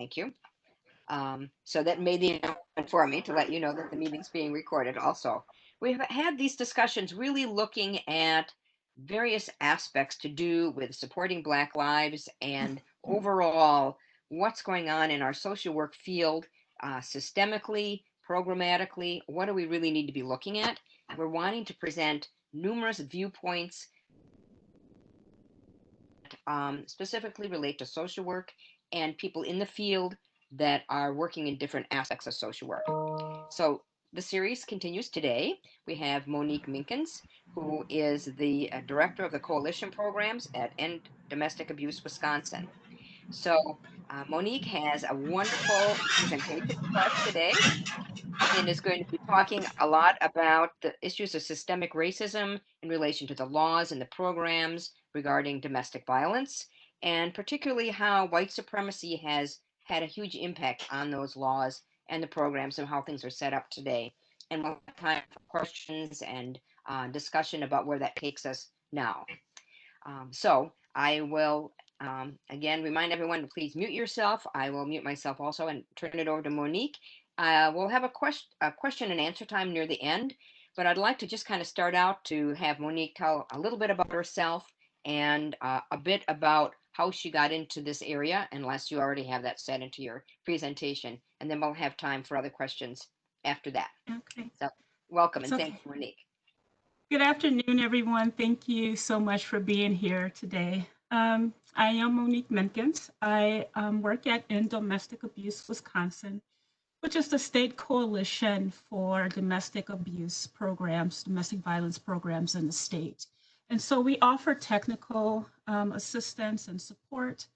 Thank you. So that made the announcement for me to let you know that the meeting's being recorded also. We've had these discussions really looking at various aspects to do with supporting Black lives and overall what's going on in our social work field, systemically, programmatically. What do we really need to be looking at? We're wanting to present numerous viewpoints specifically relate to social work and people in the field that are working in different aspects of social work. So the series continues today. We have Monique Minkens, who is the director of the coalition programs at End Domestic Abuse Wisconsin. So Monique has a wonderful presentation for us today and is going to be talking a lot about the issues of systemic racism in relation to the laws and the programs regarding domestic violence, and particularly how white supremacy has had a huge impact on those laws and the programs and how things are set up today. And we'll have time for questions and discussion about where that takes us now. So I will again remind everyone to please mute yourself. I will mute myself also and turn it over to Monique. We'll have a question and answer time near the end, but I'd like to just kind of start out to have Monique tell a little bit about herself and a bit about how she got into this area, unless you already have that set into your presentation, and then we'll have time for other questions after that. Okay. So welcome and Okay. thank you, Monique. Good afternoon, everyone. Thank you so much for being here today. I am Monique Minkens. I work at End Domestic Abuse Wisconsin, which is the state coalition for domestic abuse programs, domestic violence programs in the state. And so we offer technical assistance and support.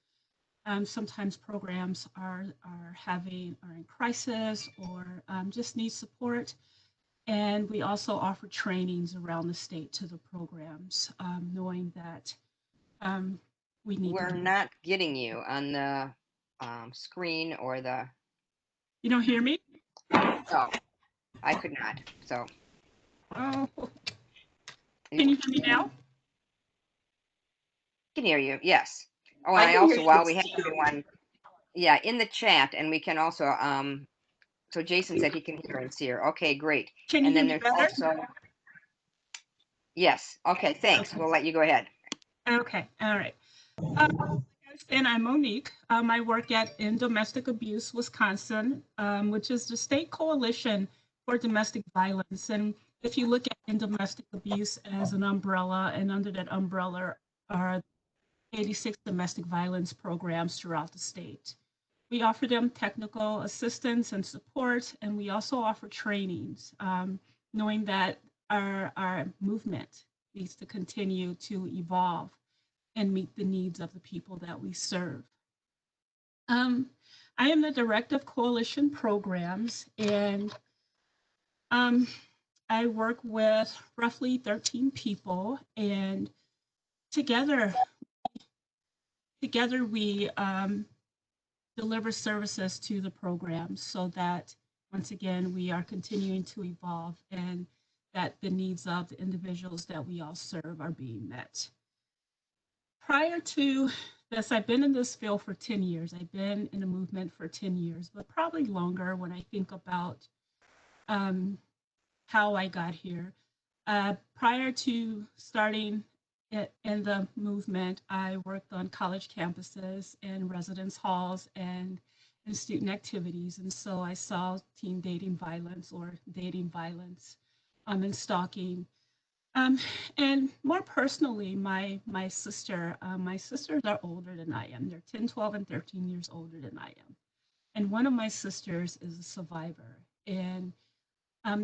Sometimes programs are in crisis or just need support. And we also offer trainings around the state to the programs, knowing that we need We're to do. not getting you on the screen or the. You don't hear me? No, I could not. So Oh, can you hear me now? I can hear you. Yes. Oh, and I I can hear also, you while we have too. everyone, yeah, in the chat, and we can also, so Jason said he can hear and see her. Okay, great. Can you And hear then me there's better? also, yes. Okay, thanks. Okay. We'll let you go ahead. Okay. All right. And I'm Monique. I work at In Domestic Abuse Wisconsin, which is the state coalition for domestic violence. And if you look at in domestic abuse as an umbrella, and under that umbrella are 86 domestic violence programs throughout the state. We offer them technical assistance and support, and we also offer trainings, knowing that our movement needs to continue to evolve and meet the needs of the people that we serve. Um, I am the director of coalition programs, and um, I work with roughly 13 people, and together, together we deliver services to the program so that once again we are continuing to evolve and that the needs of the individuals that we all serve are being met. Prior to this, I've been in this field for 10 years. I've been in the movement for 10 years, but probably longer when I think about um, how I got here. Prior to starting in the movement, I worked on college campuses and residence halls and in student activities. And so I saw teen dating violence or dating violence and stalking. Um, and more personally, my sisters are older than I am. They're 10, 12, and 13 years older than I am. And one of my sisters is a survivor. And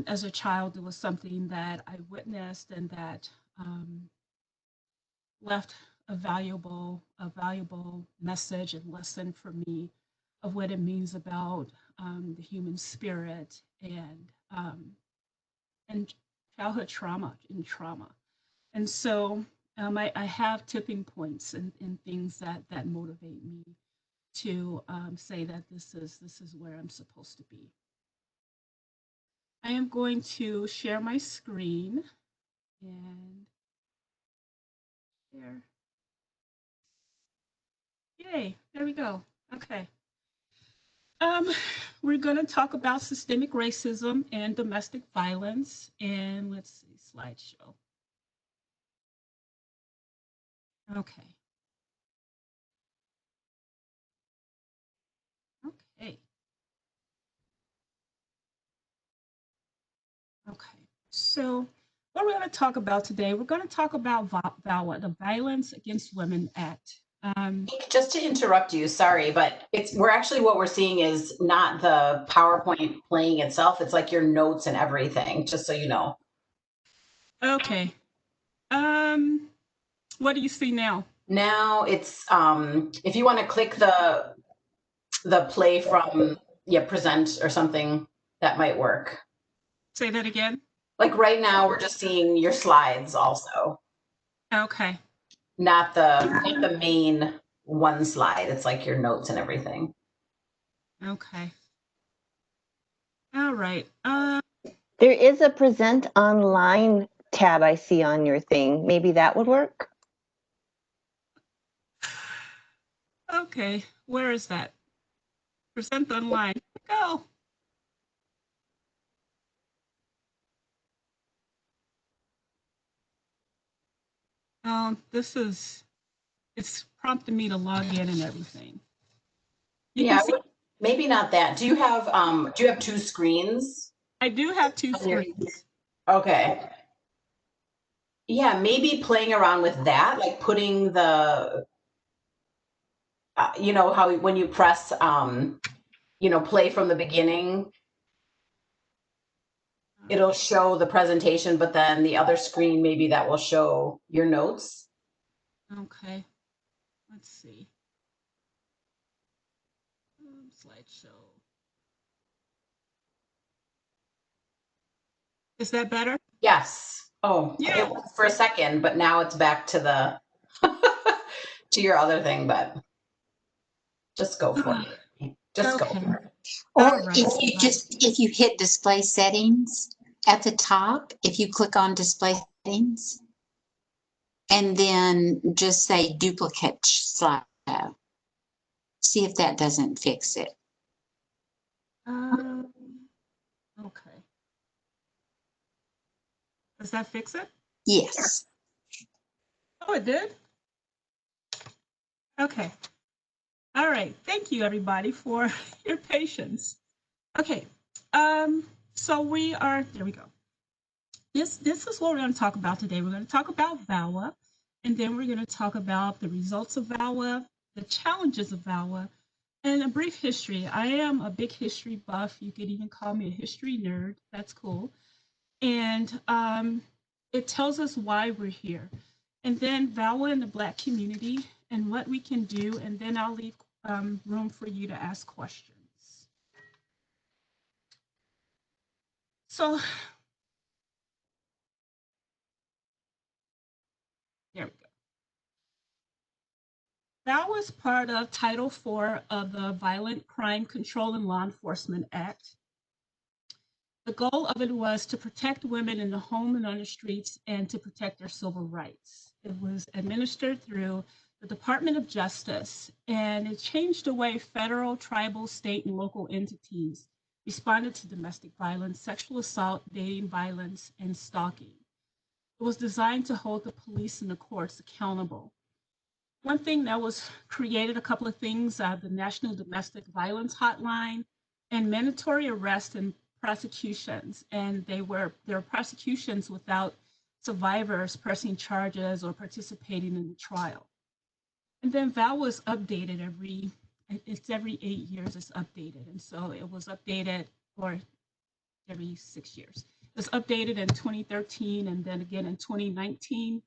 as a child, it was something that I witnessed and that left a valuable message and lesson for me of what it means about the human spirit um, and childhood trauma. And so I have tipping points and things that motivate me to say that this is where I'm supposed to be. I am going to share my screen and share. Yay, there we go. Okay. Um, we're going to talk about systemic racism and domestic violence. And let's see, slideshow. Okay. Okay. Okay. So, what we're going to talk about today, we're going to talk about VAWA, the Violence Against Women Act. Just to interrupt you, sorry, but what we're seeing is not the PowerPoint playing itself. It's like your notes and everything, just so you know. Okay. What do you see now? Now it's if you want to click the play from present or something, that might work. Say that again. Like right now we're just seeing your slides also. Okay. Not the main one slide. It's like your notes and everything. Okay. All right. There is a present online tab I see on your thing. Maybe that would work. Okay. Where is that? Present online. Go. It's prompting me to log in and everything. Maybe not that. Do you have two screens? I do have two screens. Okay. Yeah, maybe playing around with that, like putting the, how when you press, play from the beginning, it'll show the presentation, but then the other screen, maybe that will show your notes. Okay. Let's see. Slideshow. Is that better? Yes. Oh, yeah. It was for a second, but now it's back to the to your other thing, but just go for it. Just go for it. Or if you hit display settings at the top, if you click on display settings and then just say duplicate slideshow, see if that doesn't fix it. Okay. Does that fix it? Yes. Oh, it did? Okay. All right. Thank you, everybody, for your patience. Okay. So there we go. This is what we're going to talk about today. We're going to talk about VAWA, and then we're going to talk about the results of VAWA, the challenges of VAWA, and a brief history. I am a big history buff. You could even call me a history nerd. That's cool. And it tells us why we're here. And then VAWA in the Black community and what we can do. And then I'll leave room for you to ask questions. So there we go. VAWA was part of Title IV of the Violent Crime Control and Law Enforcement Act. The goal of it was to protect women in the home and on the streets and to protect their civil rights. It was administered through the Department of Justice, and it changed the way federal, tribal, state, and local entities responded to domestic violence, sexual assault, dating violence, and stalking. It was designed to hold the police and the courts accountable. One thing that was created, a couple of things, the National Domestic Violence Hotline and mandatory arrest and prosecutions. And there were prosecutions without survivors pressing charges or participating in the trial. And then VAWA was updated every 8 years it's updated. And so it was updated for every 6 years. It was updated in 2013 and then again in 2019.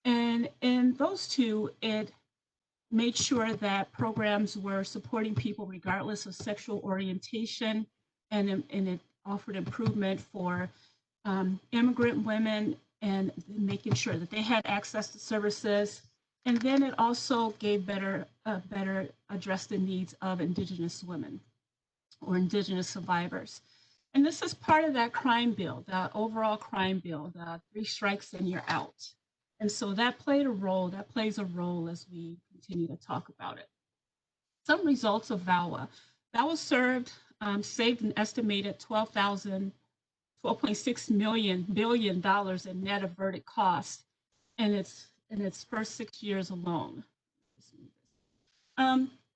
And in those two, it made sure that programs were supporting people regardless of sexual orientation, and it offered improvement for immigrant women and making sure that they had access to services. And then it also gave better address the needs of Indigenous women or Indigenous survivors. And this is part of that crime bill, the overall crime bill, the 3 strikes and you're out. And so that plays a role as we continue to talk about it. Some results of VAWA. VAWA saved an estimated $12.6 billion in net averted costs in its first 6 years alone.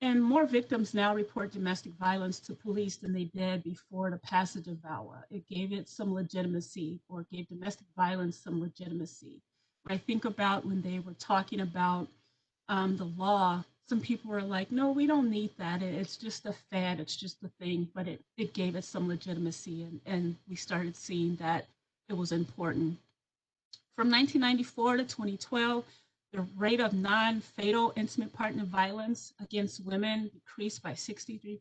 And more victims now report domestic violence to police than they did before the passage of VAWA. It gave it some legitimacy, or gave domestic violence some legitimacy. When I think about when they were talking about the law, some people were like, no, we don't need that. It's just a fad, it's just a thing, but it gave it some legitimacy, and we started seeing that it was important. From 1994 to 2012, the rate of non-fatal intimate partner violence against women decreased by 63%.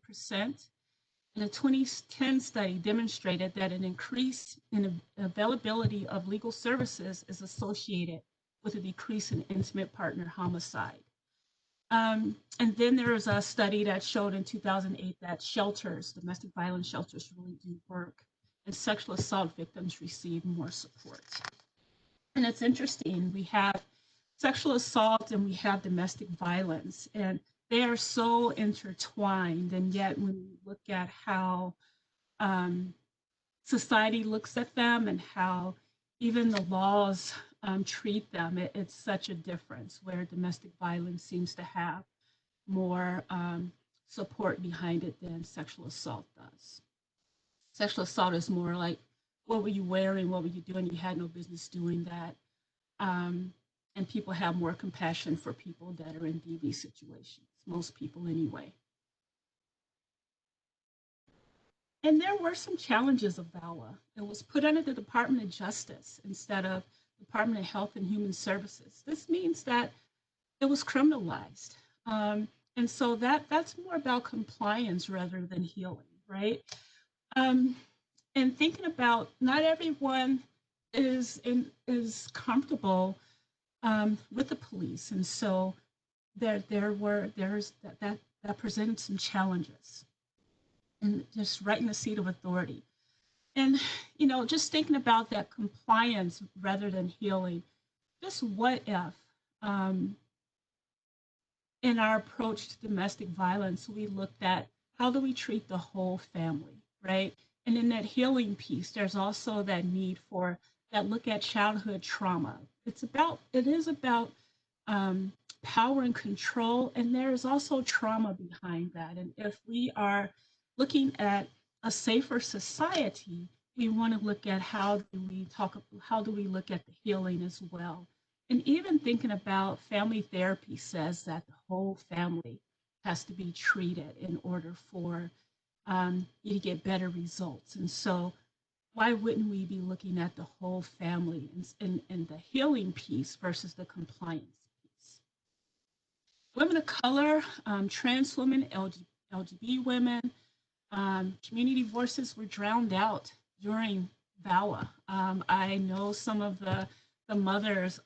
And a 2010 study demonstrated that an increase in availability of legal services is associated with a decrease in intimate partner homicide. And then there was a study that showed in 2008 that shelters, domestic violence shelters, really do work, and sexual assault victims receive more support. And it's interesting, we have sexual assault and we have domestic violence, and they are so intertwined. And yet when we look at how society looks at them and how even the laws treat them, it's such a difference, where domestic violence seems to have more support behind it than sexual assault does. Sexual assault is more like, what were you wearing? What were you doing? You had no business doing that. And people have more compassion for people that are in DV situations, most people anyway. And there were some challenges of VAWA. It was put under the Department of Justice instead of Department of Health and Human Services. This means that it was criminalized. And so that's more about compliance rather than healing, right? And thinking about, not everyone is comfortable with the police, and so that presented some challenges, and just right in the seat of authority. And just thinking about that compliance rather than healing, just what if in our approach to domestic violence we looked at how do we treat the whole family, right? And in that healing piece, there's also that need for that look at childhood trauma. It is about power and control, and there is also trauma behind that. And if we are looking at a safer society, we want to look at how do we look at the healing as well. And even thinking about family therapy says that the whole family has to be treated in order for you to get better results. And so why wouldn't we be looking at the whole family in the healing piece versus the compliance piece? Women of color, trans women, LGBT women, community voices were drowned out during VAWA. I know some of the mothers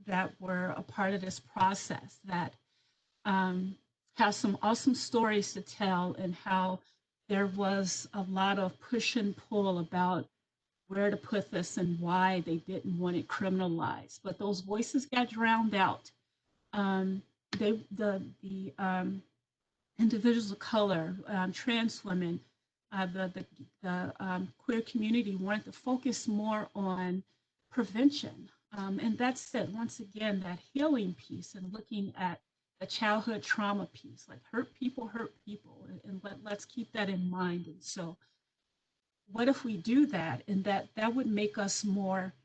that were a part of this process that have some awesome stories to tell, and how there was a lot of push and pull about where to put this and why they didn't want it criminalized. But those voices got drowned out. The individuals of color, trans women, the queer community wanted to focus more on prevention. And that's it, once again, that healing piece and looking at the childhood trauma piece, like hurt people, and let's keep that in mind. And so what if we do that, and that would make us more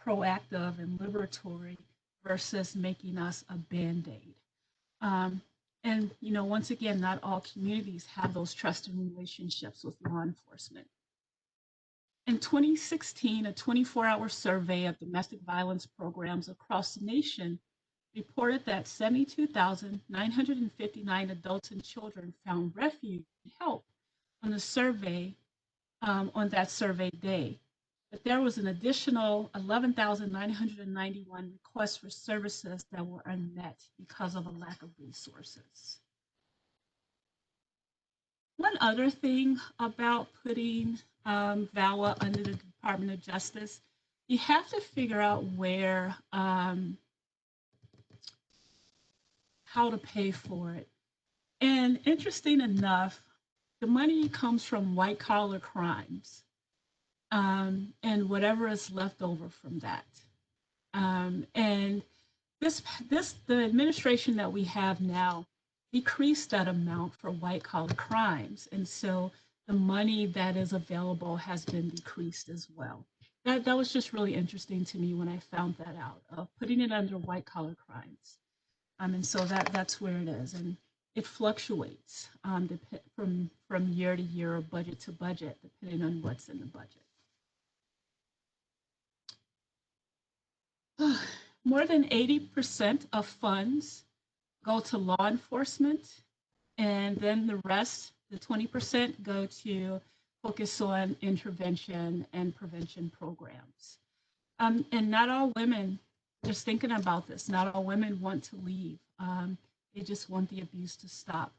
proactive and liberatory versus making us a Band-Aid. And once again, not all communities have those trusted relationships with law enforcement. In 2016, a 24-hour survey of domestic violence programs across the nation reported that 72,959 adults and children found refuge and help on the survey on that survey day. But there was an additional 11,991 requests for services that were unmet because of a lack of resources. One other thing about putting VAWA under the Department of Justice, you have to figure out where, how to pay for it. And interesting enough, the money comes from white collar crimes, and whatever is left over from that. And the administration that we have now decreased that amount for white collar crimes, and so the money that is available has been decreased as well. That was just really interesting to me when I found that out, putting it under white collar crimes. And so that's where it is, and it fluctuates from year to year or budget to budget, depending on what's in the budget. More than 80% of funds go to law enforcement, and then the rest, the 20%, go to focus on intervention and prevention programs. And not all women, just thinking about this, not all women want to leave. They just want the abuse to stop.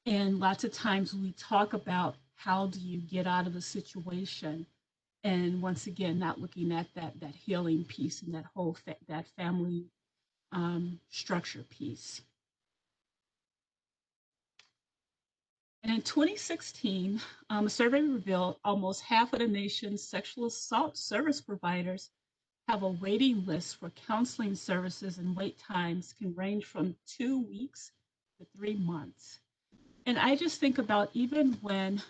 And lots of times we talk about how do you get out of the situation, and once again, not looking at that healing piece and that whole that family structure piece. And in 2016, a survey revealed almost half of the nation's sexual assault service providers have a waiting list for counseling services, and wait times can range from 2 weeks to 3 months. And I just think about, even when,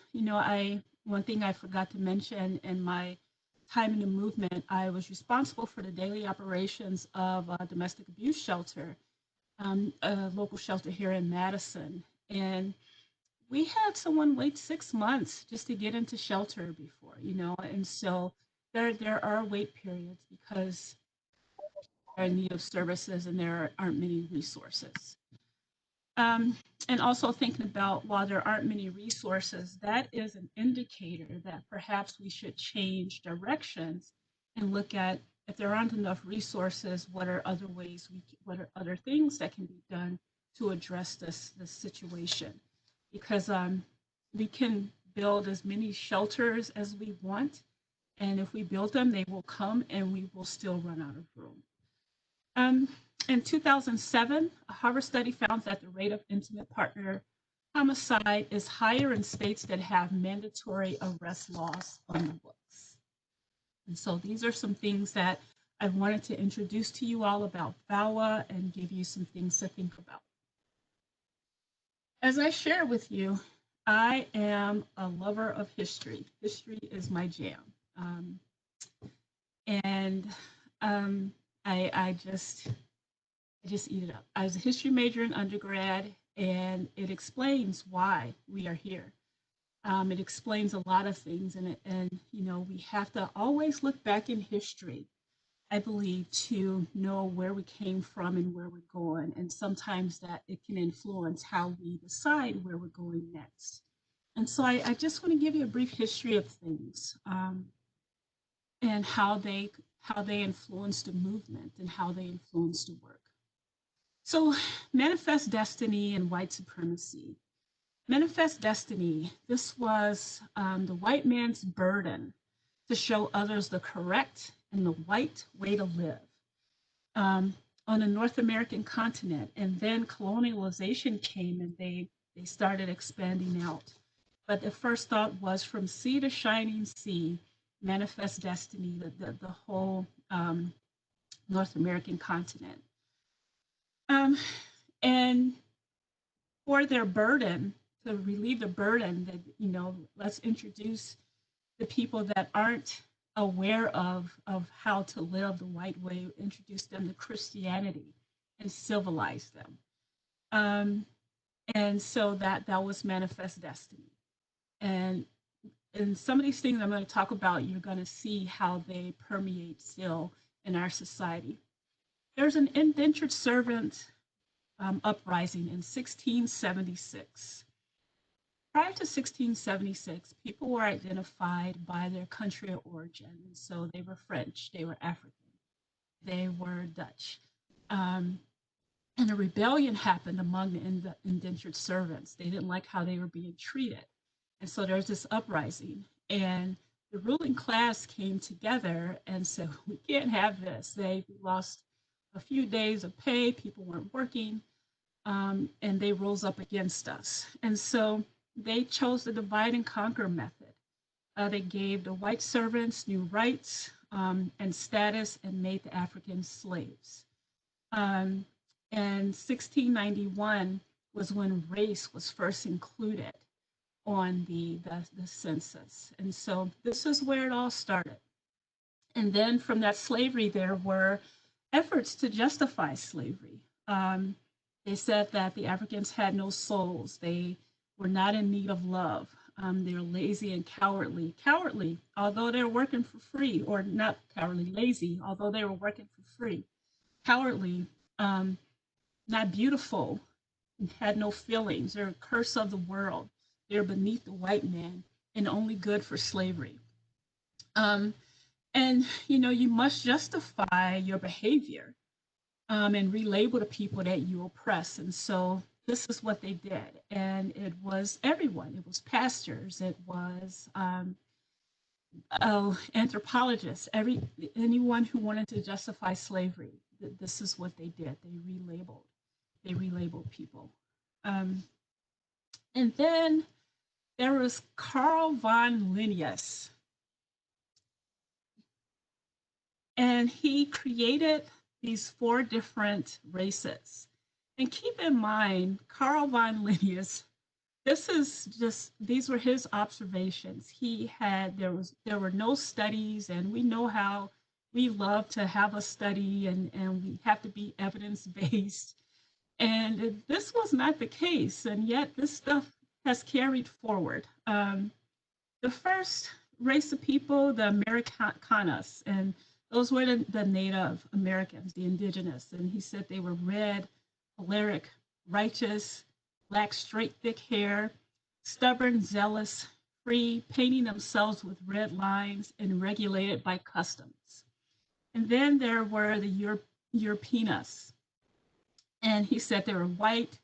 one thing I forgot to mention in my time in the movement, I was responsible for the daily operations of a domestic abuse shelter, a local shelter here in Madison. And we had someone wait 6 months just to get into shelter before, and so there are wait periods because they're in need of services and there aren't many resources. And also thinking about, while there aren't many resources, that is an indicator that perhaps we should change directions and look at, if there aren't enough resources, what are other ways, what are other things that can be done to address this situation? Because we can build as many shelters as we want, and if we build them, they will come and we will still run out of room. In 2007, a Harvard study found that the rate of intimate partner homicide is higher in states that have mandatory arrest laws on the books. And so these are some things that I wanted to introduce to you all about VAWA and give you some things to think about. As I share with you, I am a lover of history. History is my jam. I just eat it up. I was a history major in undergrad, and it explains why we are here. It explains a lot of things, and we have to always look back in history, I believe, to know where we came from and where we're going. And sometimes that it can influence how we decide where we're going next. And so I just want to give you a brief history of things, and how they influenced the movement and how they influenced the work. So, manifest destiny and white supremacy. Manifest destiny, this was the white man's burden to show others the correct and the white way to live on the North American continent. And then colonialization came, and they started expanding out. But the first thought was, from sea to shining sea, manifest destiny, the whole North American continent. And for their burden, to relieve the burden, that, let's introduce the people that aren't aware of how to live the white way, introduce them to Christianity and civilize them. And so that was manifest destiny. And some of these things I'm going to talk about, you're going to see how they permeate still in our society. There's an indentured servant uprising in 1676. Prior to 1676, people were identified by their country of origin. And so they were French, they were African, they were Dutch. And a rebellion happened among the indentured servants. They didn't like how they were being treated. And so there's this uprising. And the ruling class came together and said, we can't have this. They lost a few days of pay, people weren't working, and they rose up against us. And so they chose the divide and conquer method. They gave the white servants new rights and status and made the Africans slaves. Um, and 1691 was when race was first included on the census. And so this is where it all started. And then from that slavery, there were efforts to justify slavery. They said that the Africans had no souls. They were not in need of love. They were lazy and cowardly. Cowardly, although they were working for free, or not cowardly, lazy, although they were working for free. Cowardly, not beautiful, had no feelings. They're a curse of the world. They're beneath the white man and only good for slavery. And you must justify your behavior and relabel the people that you oppress. And so this is what they did. And it was everyone. It was pastors. It was anthropologists. Anyone who wanted to justify slavery. This is what they did. They relabeled people. And then there was Carl von Linnaeus. And he created these 4 different races. And keep in mind, Carl von Linnaeus, these were his observations. There were no studies, and we know how we love to have a study and we have to be evidence-based. And this was not the case, and yet this stuff has carried forward. The first race of people, the Americanos, and those were the Native Americans, the indigenous. And he said they were red, choleric, righteous, black, straight, thick hair, stubborn, zealous, free, painting themselves with red lines, and regulated by customs. And then there were the Europeans. And he said they were white,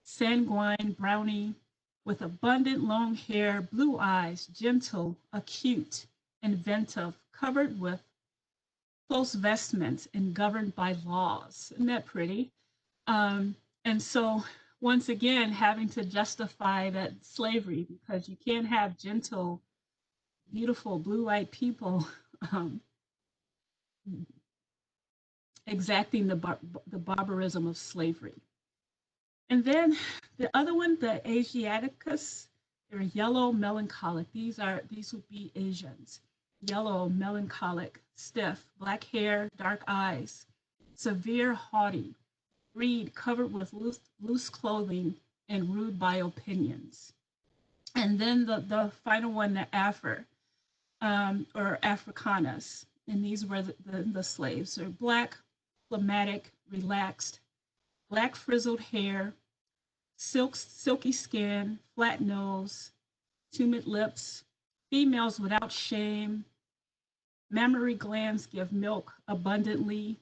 sanguine, brownie, with abundant long hair, blue eyes, gentle, acute, inventive, covered with close vestments, and governed by laws. Isn't that pretty? And so, once again, having to justify that slavery, because you can't have gentle, beautiful, blue-eyed people exacting the barbarism of slavery. And then the other one, the Asiaticus, they're yellow, melancholic. These would be Asians. Yellow, melancholic, stiff, black hair, dark eyes, severe, haughty, greed, covered with loose clothing, and ruled by opinions. And then the final one, the Afar, or Africanus, and these were the slaves. So black, phlegmatic, relaxed, black frizzled hair, silky skin, flat nose, tumid lips, females without shame, mammary glands give milk abundantly,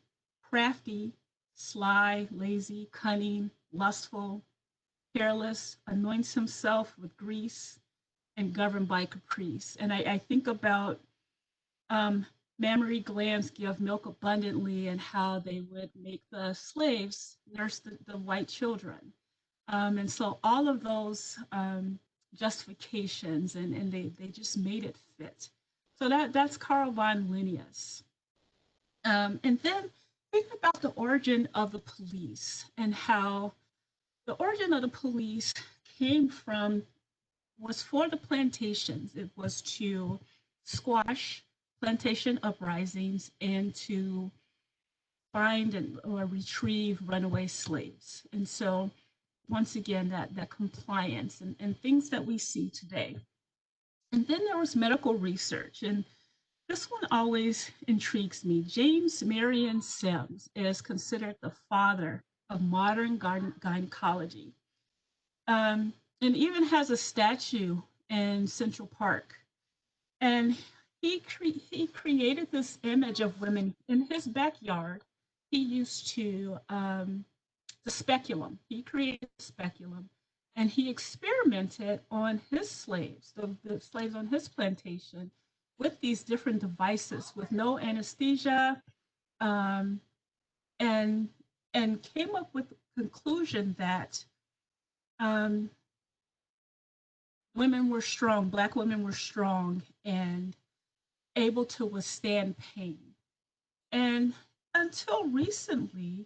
crafty, sly, lazy, cunning, lustful, careless, anoints himself with grease, and governed by caprice. And I think about mammary glands give milk abundantly and how they would make the slaves nurse the white children. And so all of those justifications, and they just made it fit. So that's Carl von Linnaeus. And then think about the origin of the police and how the origin of the police was for the plantations. It was to squash plantation uprisings and to find or retrieve runaway slaves. And so once again, that compliance and things that we see today. And then there was medical research, and this one always intrigues me. James Marion Sims is considered the father of modern gynecology, and even has a statue in Central Park. And he created this image of women in his backyard. He used to the speculum. He created the speculum, and he experimented on his slaves, the slaves on his plantation, with these different devices with no anesthesia, and came up with the conclusion that women were strong, Black women were strong and able to withstand pain. And until recently,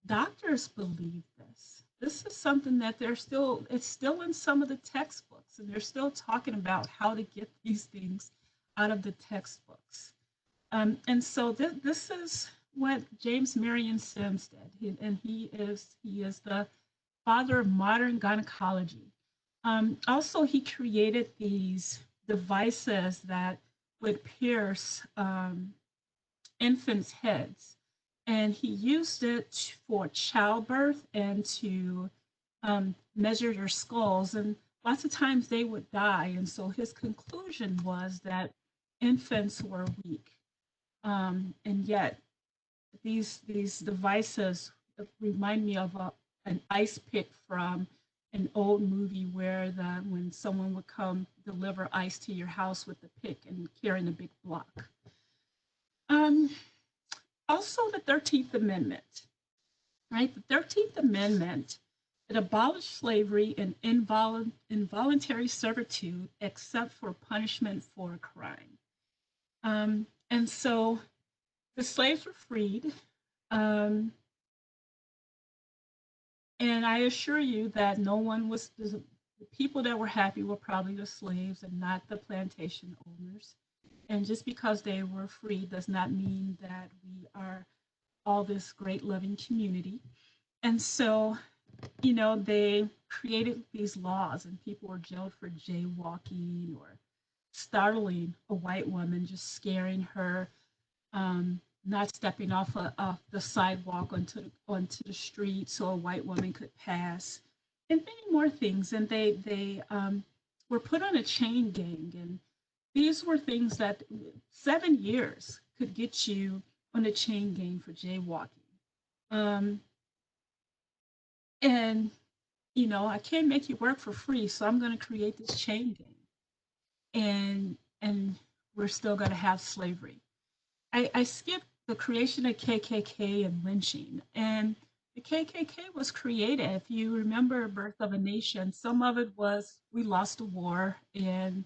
doctors believe this. This is something that it's still in some of the textbooks, and they're still talking about how to get these things out of the textbooks. And so this is what James Marion Sims did, and he is the father of modern gynecology. Also, he created these devices that would pierce infants' heads, and he used it for childbirth and to measure their skulls. And lots of times they would die, and so his conclusion was that infants were weak. And yet these devices remind me of an ice pick from an old movie where when someone would come deliver ice to your house with the pick and carrying a big block. Um, Also, the 13th Amendment, right? The 13th Amendment, it abolished slavery and involuntary servitude except for punishment for a crime. And so the slaves were freed. Um, and I assure you that no one was, the people that were happy were probably the slaves and not the plantation owners. And just because they were free does not mean that we are all this great loving community. And so, they created these laws, and people were jailed for jaywalking or startling a white woman, just scaring her, not stepping off the sidewalk onto the street so a white woman could pass, and many more things. And they were put on a chain gang, and these were things that 7 years could get you on a chain gang for jaywalking. Um, and I can't make you work for free, so I'm going to create this chain gang, and we're still going to have slavery. I skipped the creation of KKK and lynching, and the KKK was created. If you remember Birth of a Nation, some of it was we lost a war and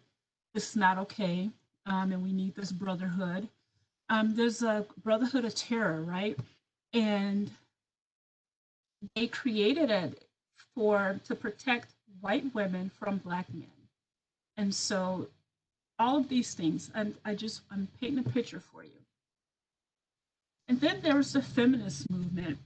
this is not okay, and we need this brotherhood. There's a brotherhood of terror, right? And they created it to protect white women from black men. And so all of these things, and I'm painting a picture for you. And then there was the feminist movement.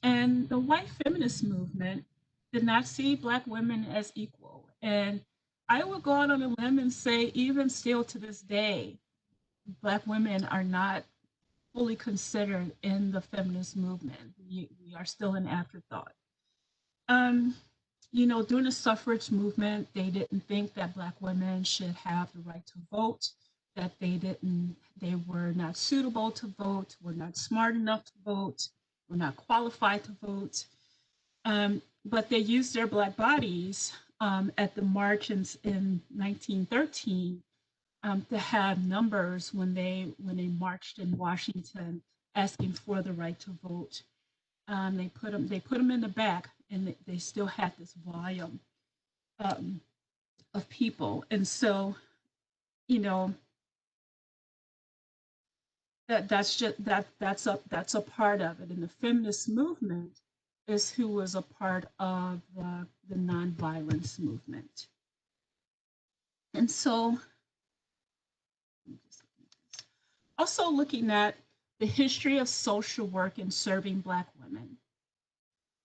And the white feminist movement did not see black women as equal. And I will go out on a limb and say, even still to this day, black women are not fully considered in the feminist movement. We are still an afterthought. Um, during the suffrage movement, they didn't think that black women should have the right to vote, that they were not suitable to vote, were not smart enough to vote, were not qualified to vote. But they used their black bodies at the march in 1913 to have numbers when they marched in Washington asking for the right to vote. They put them in the back, and they still had this volume of people. And so, you know, that's a part of it. And the feminist movement is who was a part of the nonviolence movement. And so, also looking at the history of social work and serving Black women.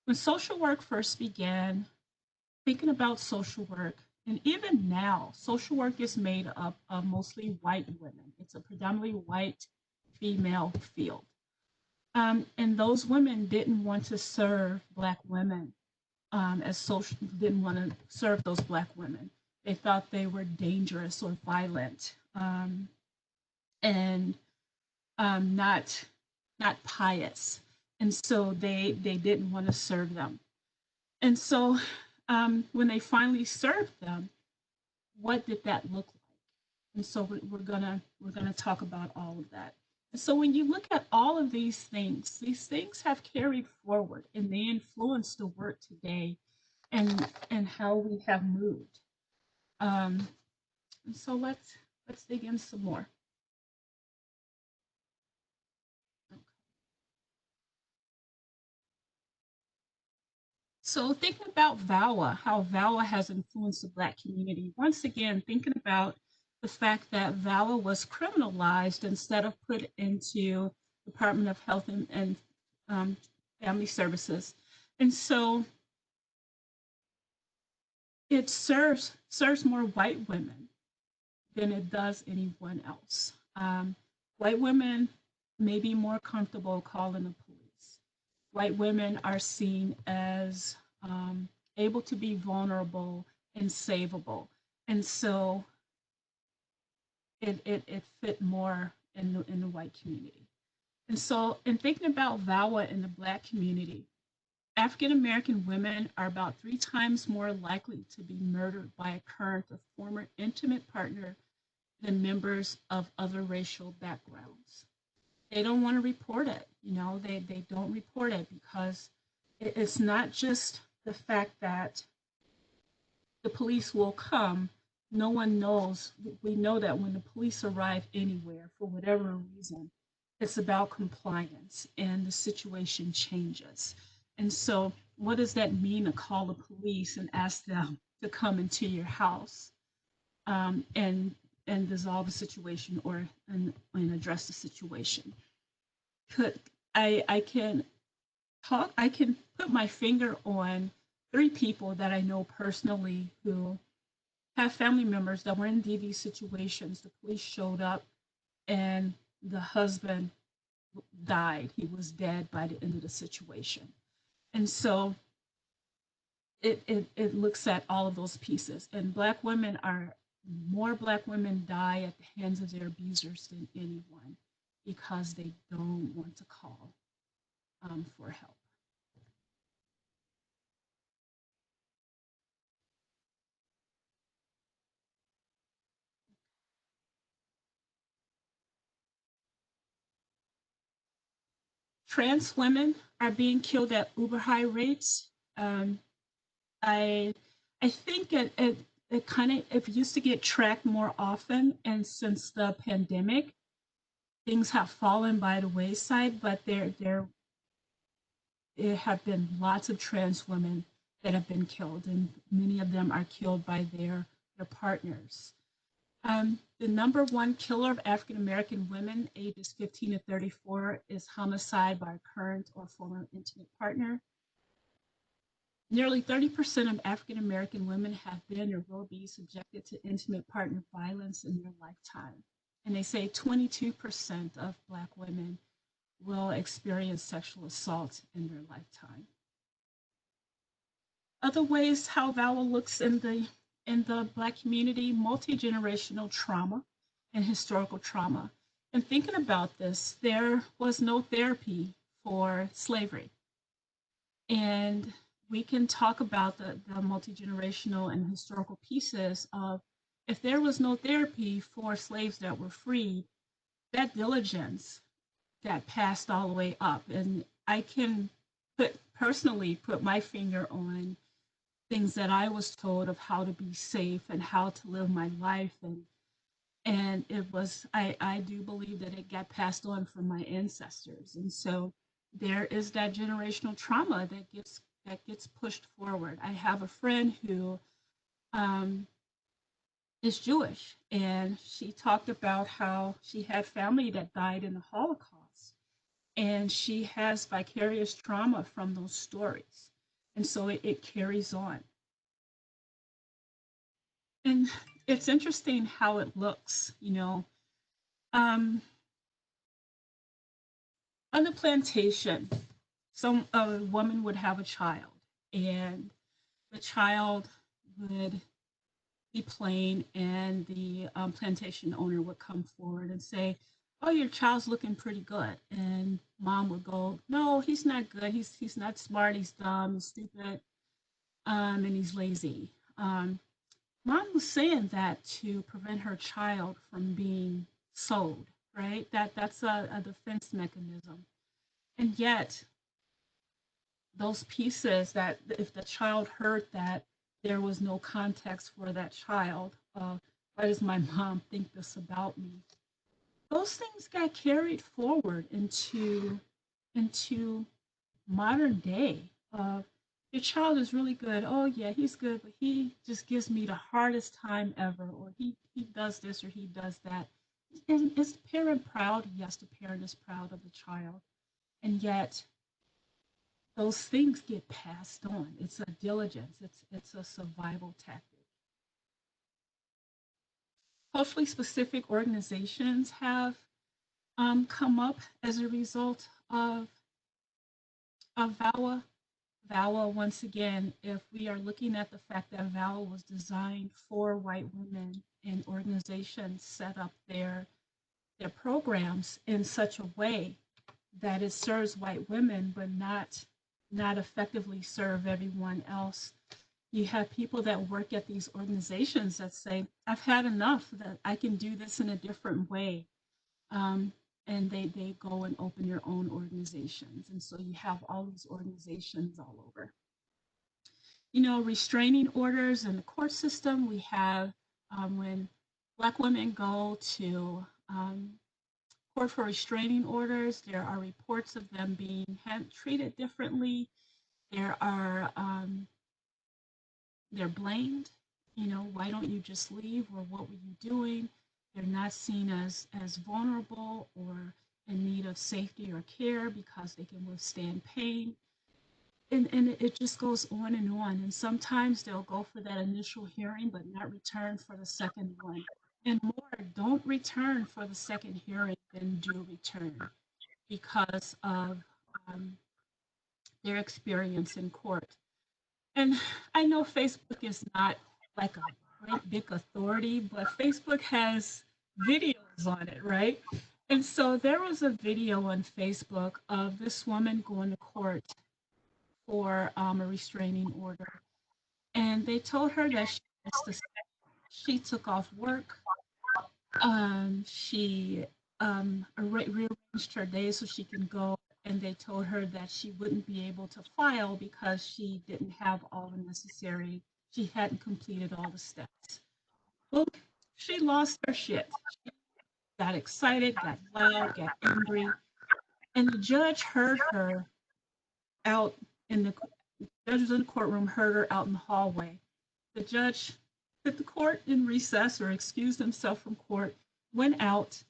When social work first began, thinking about social work, and even now, social work is made up of mostly white women. It's a predominantly white female field. And those women didn't want to serve Black women didn't want to serve those Black women. They thought they were dangerous or violent, and not pious. And so they didn't want to serve them. And so when they finally served them, what did that look like? And so we're gonna talk about all of that. And so when you look at all of these things have carried forward and they influence the work today and how we have moved. And so let's dig in some more. So thinking about VAWA, how VAWA has influenced the Black community. Once again, thinking about the fact that VAWA was criminalized instead of put into Department of Health and Family Services. And so it serves more white women than it does anyone else. White women may be more comfortable calling the police. White women are seen as able to be vulnerable and savable. And so it fit more in the white community. And so in thinking about VAWA in the Black community, African American women are about 3 times more likely to be murdered by a current or former intimate partner than members of other racial backgrounds. They don't want to report it. They don't report it because it's not just the fact that the police will come. No one knows. We know that when the police arrive anywhere, for whatever reason, it's about compliance and the situation changes. And so, what does that mean to call the police and ask them to come into your house and dissolve the situation and address the situation? I can put my finger on 3 people that I know personally who have family members that were in DV situations. The police showed up and the husband died. He was dead by the end of the situation. And so it looks at all of those pieces. And more Black women die at the hands of their abusers than anyone because they don't want to call for help. Trans women are being killed at uber high rates. I I think it kind of it used to get tracked more often, and since the pandemic, things have fallen by the wayside. But there have been lots of trans women that have been killed, and many of them are killed by their partners. The number one killer of African American women ages 15 to 34 is homicide by a current or former intimate partner. Nearly 30% of African American women have been or will be subjected to intimate partner violence in their lifetime. And they say 22% of Black women will experience sexual assault in their lifetime. Other ways how VAWA looks in the Black community: multi-generational trauma and historical trauma. And thinking about this, there was no therapy for slavery. And we can talk about the multi-generational and historical pieces of, if there was no therapy for slaves that were freed, that diligence got passed all the way up. And I can personally put my finger on things that I was told of how to be safe and how to live my life. And I do believe that it got passed on from my ancestors. And so there is that generational trauma that gets pushed forward. I have a friend who is Jewish, and she talked about how she had family that died in the Holocaust, and she has vicarious trauma from those stories. And so it carries on. And it's interesting how it looks, on the plantation, a woman would have a child, and the child would be playing, and the plantation owner would come forward and say, "Oh, your child's looking pretty good." And mom would go, "No, he's not good. He's not smart. He's dumb. He's stupid, and he's lazy." Mom was saying that to prevent her child from being sold, right? That's a defense mechanism. And yet, those pieces, that if the child heard that there was no context for that child. Why does my mom think this about me? Those things got carried forward into modern day. Your child is really good. Oh yeah, he's good, but he just gives me the hardest time ever, or he does this or he does that. And is the parent proud? Yes, the parent is proud of the child, and yet those things get passed on. It's a diligence. It's a survival tactic. Hopefully, specific organizations have come up as a result of VAWA. VAWA, once again, if we are looking at the fact that VAWA was designed for white women and organizations set up their programs in such a way that it serves white women but not effectively serve everyone else. You have people that work at these organizations that say, I've had enough, that I can do this in a different way. And they go and open their own organizations. And so you have all these organizations all over. You know, restraining orders in the court system, we have when Black women go to court for restraining orders, there are reports of them being treated differently. They're blamed. You know, why don't you just leave, or what were you doing? They're not seen as vulnerable or in need of safety or care because they can withstand pain. And it just goes on. And sometimes they'll go for that initial hearing but not return for the second one. And more don't return for the second hearing than do return because of their experience in court. And I know Facebook is not like a great big authority, but Facebook has videos on it, right? And so there was a video on Facebook of this woman going to court for a restraining order. And they told her that she took off work. She rearranged her day so she can go. And they told her that she wouldn't be able to file because she didn't have all the necessary, she hadn't completed all the steps. Well, she lost her shit. She got excited, got loud, got angry. And the judge heard her out in the judge was in the courtroom, heard her out in the hallway. The judge put the court in recess or excused himself from court, went out.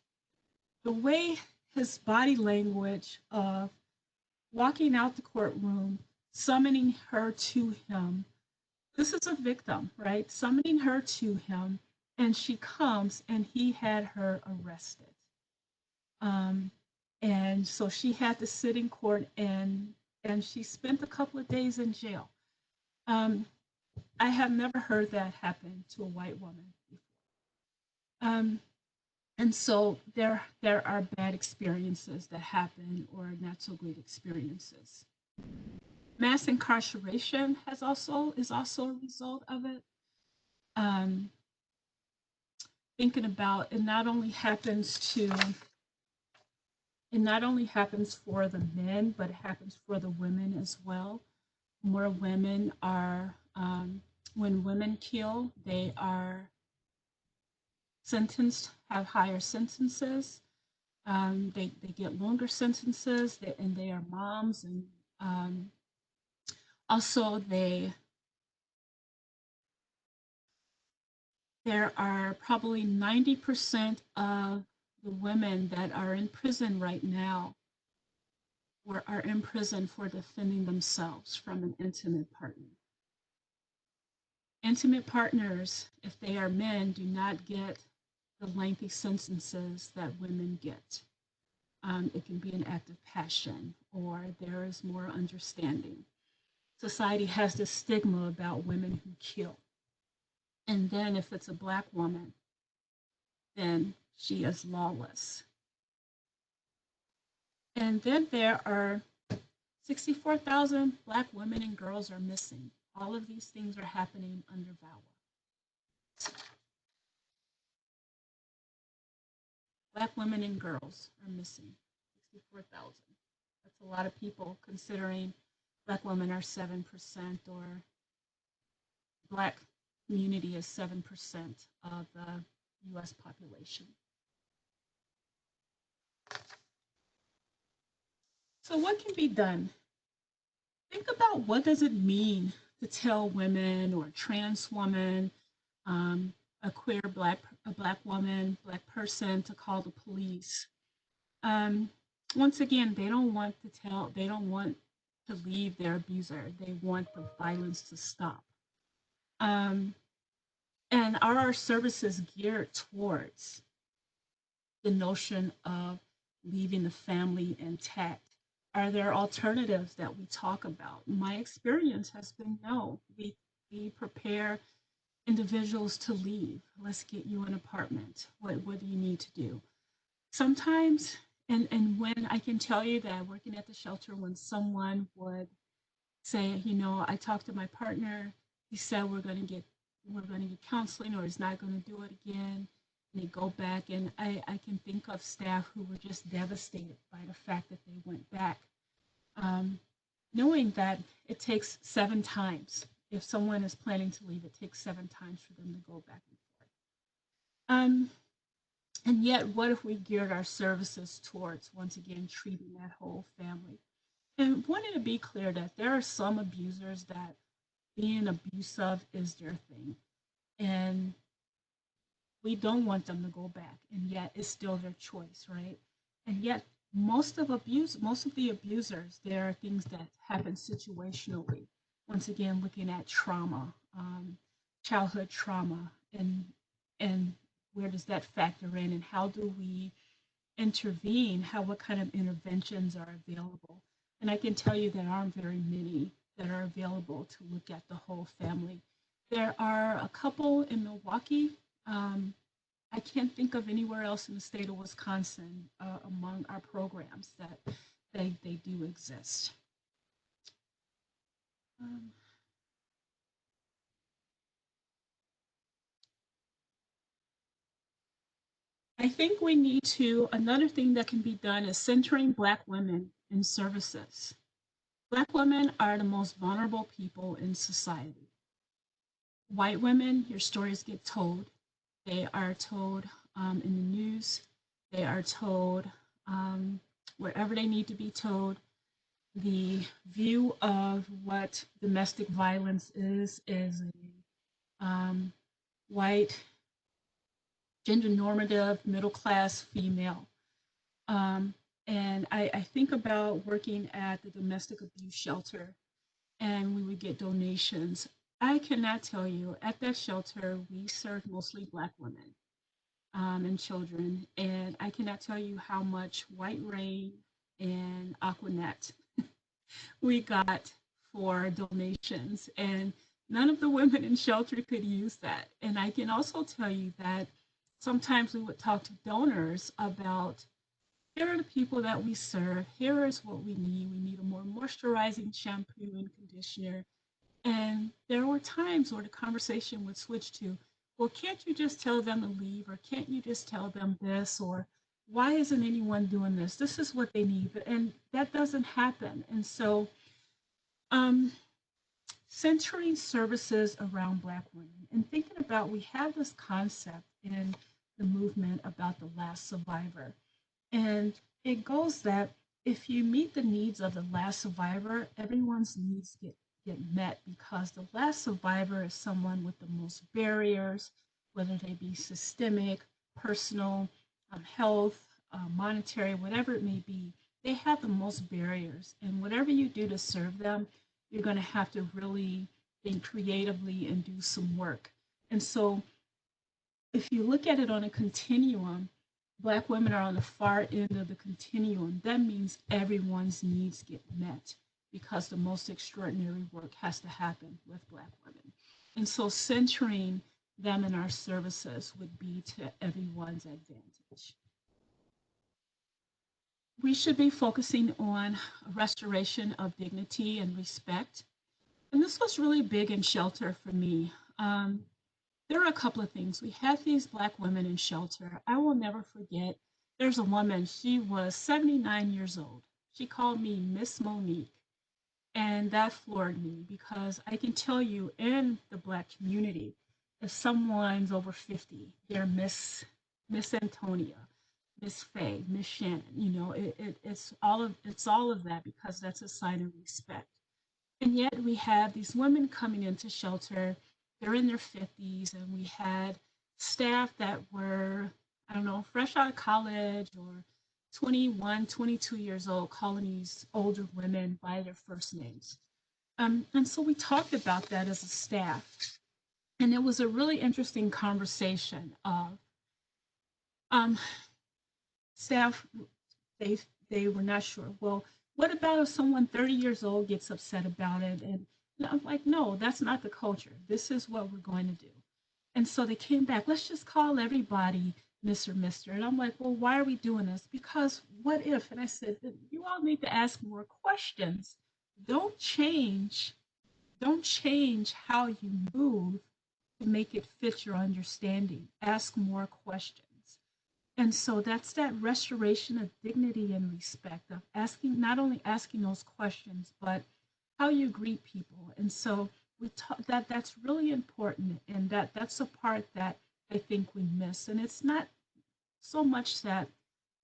The way his body language of walking out the courtroom, summoning her to him. This is a victim, right? Summoning her to him, and she comes, and he had her arrested. And so she had to sit in court, and she spent a couple of days in jail. I have never heard that happen to a white woman before. And so there are bad experiences that happen, or not so great experiences. Mass incarceration is also a result of it. Thinking about it not only happens for the men, but it happens for the women as well. More women are when women kill, they are sentenced, have higher sentences. They get longer sentences, and they are moms, and also there are probably 90% of the women that are in prison right now are in prison for defending themselves from an intimate partner. Intimate partners, if they are men, do not get the lengthy sentences that women get. It can be an act of passion, or there is more understanding. Society has this stigma about women who kill. And then if it's a Black woman, then she is lawless. And then there are 64,000 Black women and girls are missing. All of these things are happening under VAWA. Black women and girls are missing, 64,000. That's a lot of people, considering Black women are 7%, or Black community is 7% of the US population. So what can be done? Think about what does it mean to tell women or trans woman, a queer a black woman, black person to call the police. Once again, they don't want they don't want to leave their abuser. They want the violence to stop. And are our services geared towards the notion of leaving the family intact? Are there alternatives that we talk about? My experience has been no. We prepare individuals to leave. Let's get you an apartment. What do you need to do? Sometimes, and when I can tell you that working at the shelter, when someone would say, you know, I talked to my partner, he said we're going to get counseling or he's not going to do it again. And they go back, and I can think of staff who were just devastated by the fact that they went back, knowing that it takes 7 times. If someone is planning to leave, it takes 7 times for them to go back and forth. And yet, what if we geared our services towards, once again, treating that whole family? And wanting to be clear that there are some abusers that being abusive is their thing. And we don't want them to go back, and yet it's still their choice, right? And yet most of the abusers, there are things that happen situationally. Once again, looking at trauma, childhood trauma, and where does that factor in, and how do we intervene? What kind of interventions are available? And I can tell you there aren't very many that are available to look at the whole family. There are a couple in Milwaukee. I can't think of anywhere else in the state of Wisconsin among our programs that they do exist. I think we need to, another thing that can be done is centering Black women in services. Black women are the most vulnerable people in society. White women, your stories get told. They are told in the news. They are told wherever they need to be told. The view of what domestic violence is a white, gender normative, middle class female. And I think about working at the domestic abuse shelter, and we would get donations. I cannot tell you, at that shelter, we served mostly Black women and children, and I cannot tell you how much White Rain and Aquanet we got for donations, and none of the women in shelter could use that. And I can also tell you that sometimes we would talk to donors about, here are the people that we serve, here is what we need. We need a more moisturizing shampoo and conditioner. And there were times where the conversation would switch to, well, can't you just tell them to leave? Or can't you just tell them this? Or why isn't anyone doing this? This is what they need. And that doesn't happen. And so centering services around Black women and thinking about, we have this concept in the movement about the last survivor. And it goes that if you meet the needs of the last survivor, everyone's needs get met, because the last survivor is someone with the most barriers, whether they be systemic, personal, health, monetary, whatever it may be. They have the most barriers. And whatever you do to serve them, you're going to have to really think creatively and do some work. And so if you look at it on a continuum, Black women are on the far end of the continuum. That means everyone's needs get met, because the most extraordinary work has to happen with Black women. And so centering them in our services would be to everyone's advantage. We should be focusing on restoration of dignity and respect. And this was really big in shelter for me. There are a couple of things. We had these Black women in shelter. I will never forget, there's a woman, she was 79 years old. She called me Miss Monique. And that floored me because I can tell you in the Black community, if someone's over 50, they're Miss Antonia, Miss Faye, Miss Shannon. You know, it's all of that because that's a sign of respect. And yet we have these women coming into shelter. They're in their 50s, and we had staff that were, I don't know, fresh out of college or 21, 22 years old, calling these older women by their first names. And so we talked about that as a staff. And it was a really interesting conversation of um, staff, they, they were not sure. Well, what about if someone 30 years old gets upset about it? And I'm like, no, that's not the culture. This is what we're going to do. And so they came back, let's just call everybody Mr. Mister. And I'm like, well, why are we doing this? Because what if? And I said, you all need to ask more questions. Don't change, don't change how you move to make it fit your understanding. Ask more questions. And so that's that restoration of dignity and respect of asking, not only asking those questions, but how you greet people. And so we talk that's really important, and that's a part that I think we miss. And it's not so much that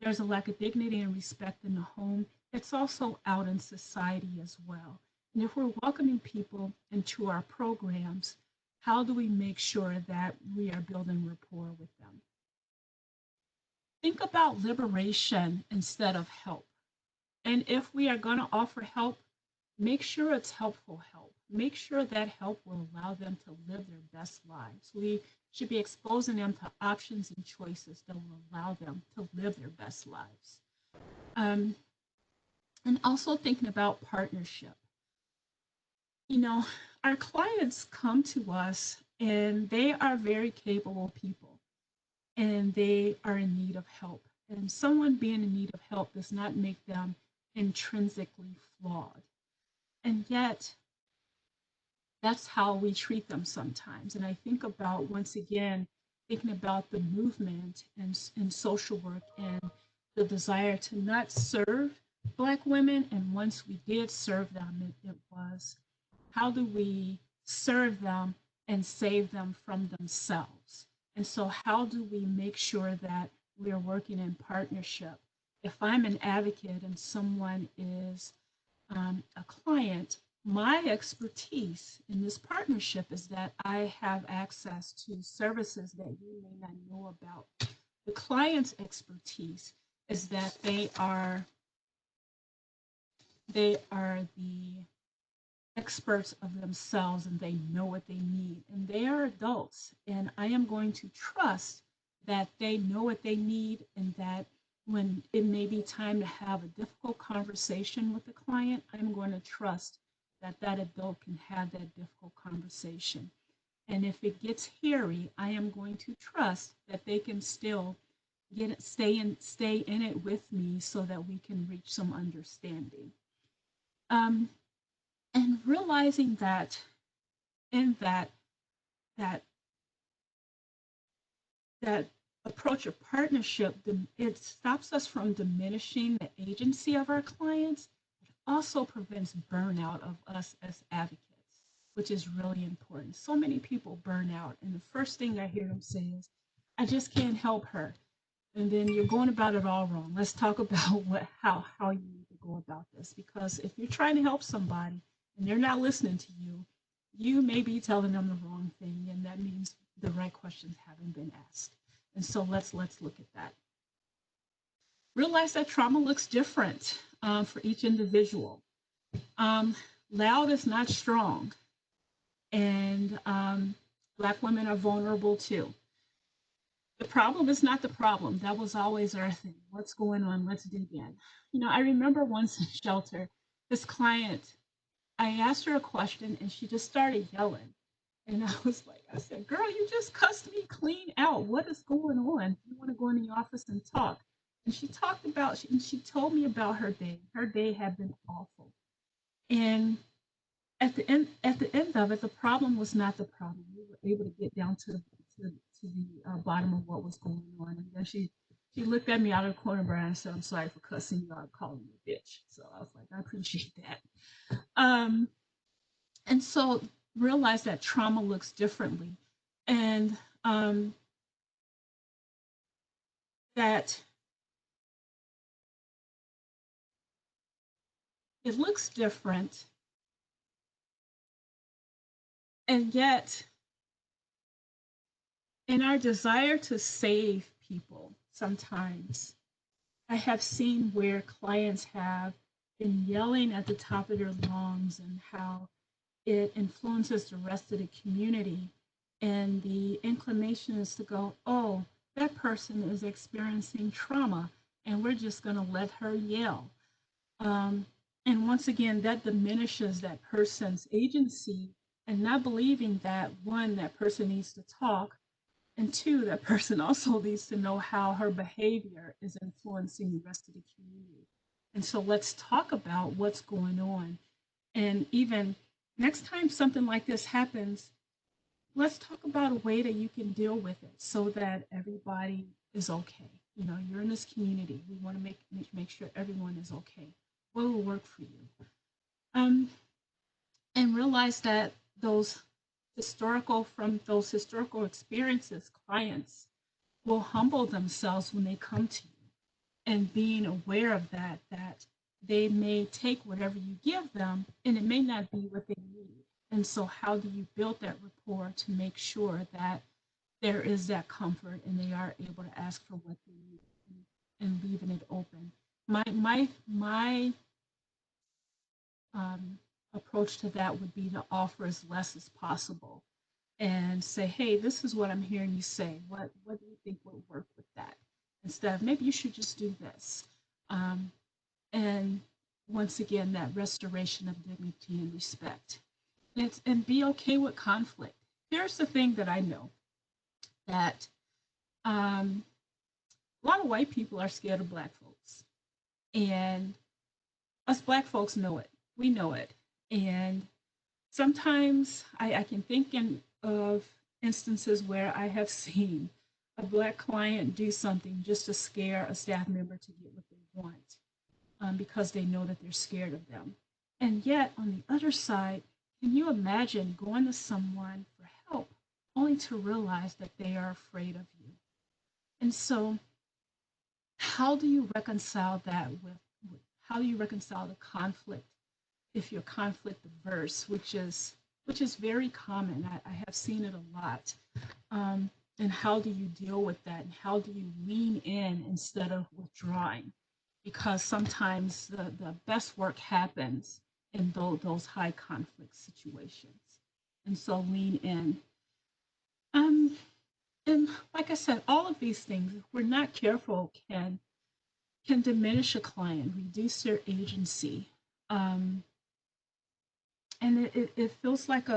there's a lack of dignity and respect in the home, it's also out in society as well. And if we're welcoming people into our programs, how do we make sure that we are building rapport with them? Think about liberation instead of help. And if we are going to offer help, make sure it's helpful help. Make sure that help will allow them to live their best lives. We should be exposing them to options and choices that will allow them to live their best lives. Um, and also thinking about partnership. You know, our clients come to us and they are very capable people and they are in need of help. And someone being in need of help does not make them intrinsically flawed. And yet, that's how we treat them sometimes. And I think about, once again, thinking about the movement and social work and the desire to not serve Black women. And once we did serve them, it was how do we serve them and save them from themselves? And so, how do we make sure that we are working in partnership? If I'm an advocate and someone is a client, my expertise in this partnership is that I have access to services that you may not know about. The client's expertise is that they are the experts of themselves and they know what they need, and they are adults, and I am going to trust that they know what they need, and that when it may be time to have a difficult conversation with the client, I'm going to trust that that adult can have that difficult conversation. And if it gets hairy, I am going to trust that they can still stay in it with me so that we can reach some understanding. Um, and realizing that in that that approach of partnership, it stops us from diminishing the agency of our clients. It also prevents burnout of us as advocates, which is really important. So many people burn out, and the first thing I hear them say is, I just can't help her. And then you're going about it all wrong. Let's talk about how you need to go about this. Because if you're trying to help somebody and they're not listening to you, you may be telling them the wrong thing, and that means the right questions haven't been asked. And so let's look at that. Realize that trauma looks different for each individual. Loud is not strong, and Black women are vulnerable too. The problem is not the problem. That was always our thing. What's going on? Let's dig in. You know, I remember once in shelter, this client, I asked her a question and she just started yelling. And I was like, I said, girl, you just cussed me clean out. What is going on? You want to go in the office and talk? And she talked about, she told me about her day. Her day had been awful. And at the end of it, the problem was not the problem. We were able to get down to the bottom of what was going on. And then she looked at me out of the corner of her eye and said, I'm sorry for cussing you out, calling you a bitch. So I was like, I appreciate that. Um, and so realize that trauma looks differently, and that it looks different, and yet in our desire to save people, sometimes I have seen where clients have been yelling at the top of their lungs and how it influences the rest of the community. And the inclination is to go, oh, that person is experiencing trauma, and we're just going to let her yell. And once again, that diminishes that person's agency, and not believing that one, that person needs to talk, and two, that person also needs to know how her behavior is influencing the rest of the community. And so let's talk about what's going on. And even next time something like this happens, let's talk about a way that you can deal with it so that everybody is okay. You know, you're in this community. We want to make sure everyone is okay. What will work for you? And realize that those those historical experiences, clients will humble themselves when they come to you, and being aware of that they may take whatever you give them and it may not be what they need. And so how do you build that rapport to make sure that there is that comfort and they are able to ask for what they need, and leaving it open. My approach to that would be to offer as less as possible and say, hey, this is what I'm hearing you say. What do you think would work with that? Instead of, maybe you should just do this. And once again, that restoration of dignity and respect. And be okay with conflict. Here's the thing that I know, that a lot of white people are scared of black folks. And us black folks know it. We know it. And sometimes I can think of instances where I have seen a black client do something just to scare a staff member to get what they want, because they know that they're scared of them. And yet, on the other side, can you imagine going to someone for help only to realize that they are afraid of you? And so, how do you reconcile that how do you reconcile the conflict if you're conflict averse, which is very common. I have seen it a lot. And how do you deal with that? And how do you lean in instead of withdrawing? Because sometimes the best work happens in those high conflict situations. And so lean in. And like I said, all of these things, if we're not careful, can diminish a client, reduce their agency. And it feels like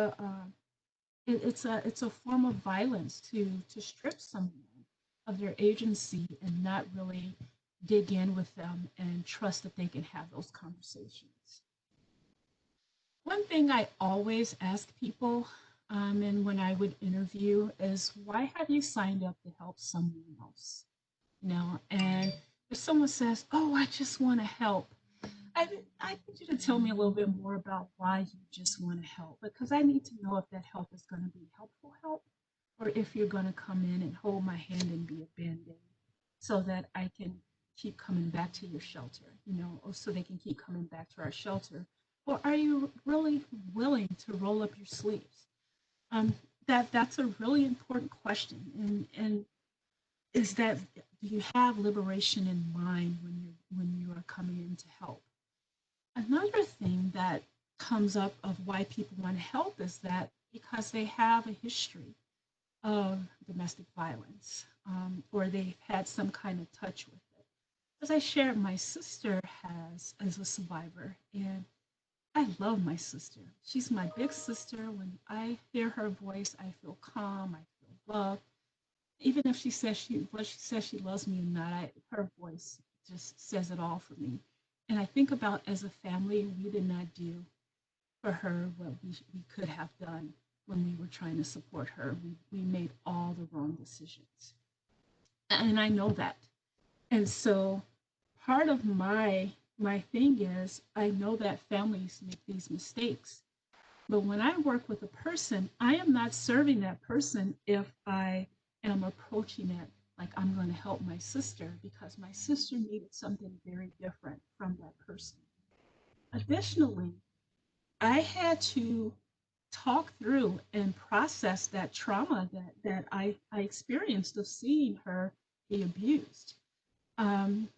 it's a form of violence to strip someone of their agency and not really dig in with them and trust that they can have those conversations. One thing I always ask people, and when I would interview, is why have you signed up to help someone else? You know, and if someone says, "Oh, I just want to help," I need you to tell me a little bit more about why you just want to help, because I need to know if that help is going to be helpful help, or if you're going to come in and hold my hand and be a band-aid so that I can keep coming back to your shelter, you know, or so they can keep coming back to our shelter. Or are you really willing to roll up your sleeves? That's a really important question. And is that, do you have liberation in mind when you are coming in to help? Another thing that comes up of why people want to help is that because they have a history of domestic violence, or they've had some kind of touch with it. As I shared, my sister has as a survivor, and I love my sister. She's my big sister. When I hear her voice, I feel calm, I feel love. Even if she says she loves me or not, her voice just says it all for me. And I think about, as a family, we did not do for her what we could have done when we were trying to support her. We made all the wrong decisions. And I know that. And so part of my my thing is, I know that families make these mistakes. But when I work with a person, I am not serving that person if I am approaching it like I'm going to help my sister, because my sister needed something very different from that person. Additionally, I had to talk through and process that trauma that I experienced of seeing her be abused. Um,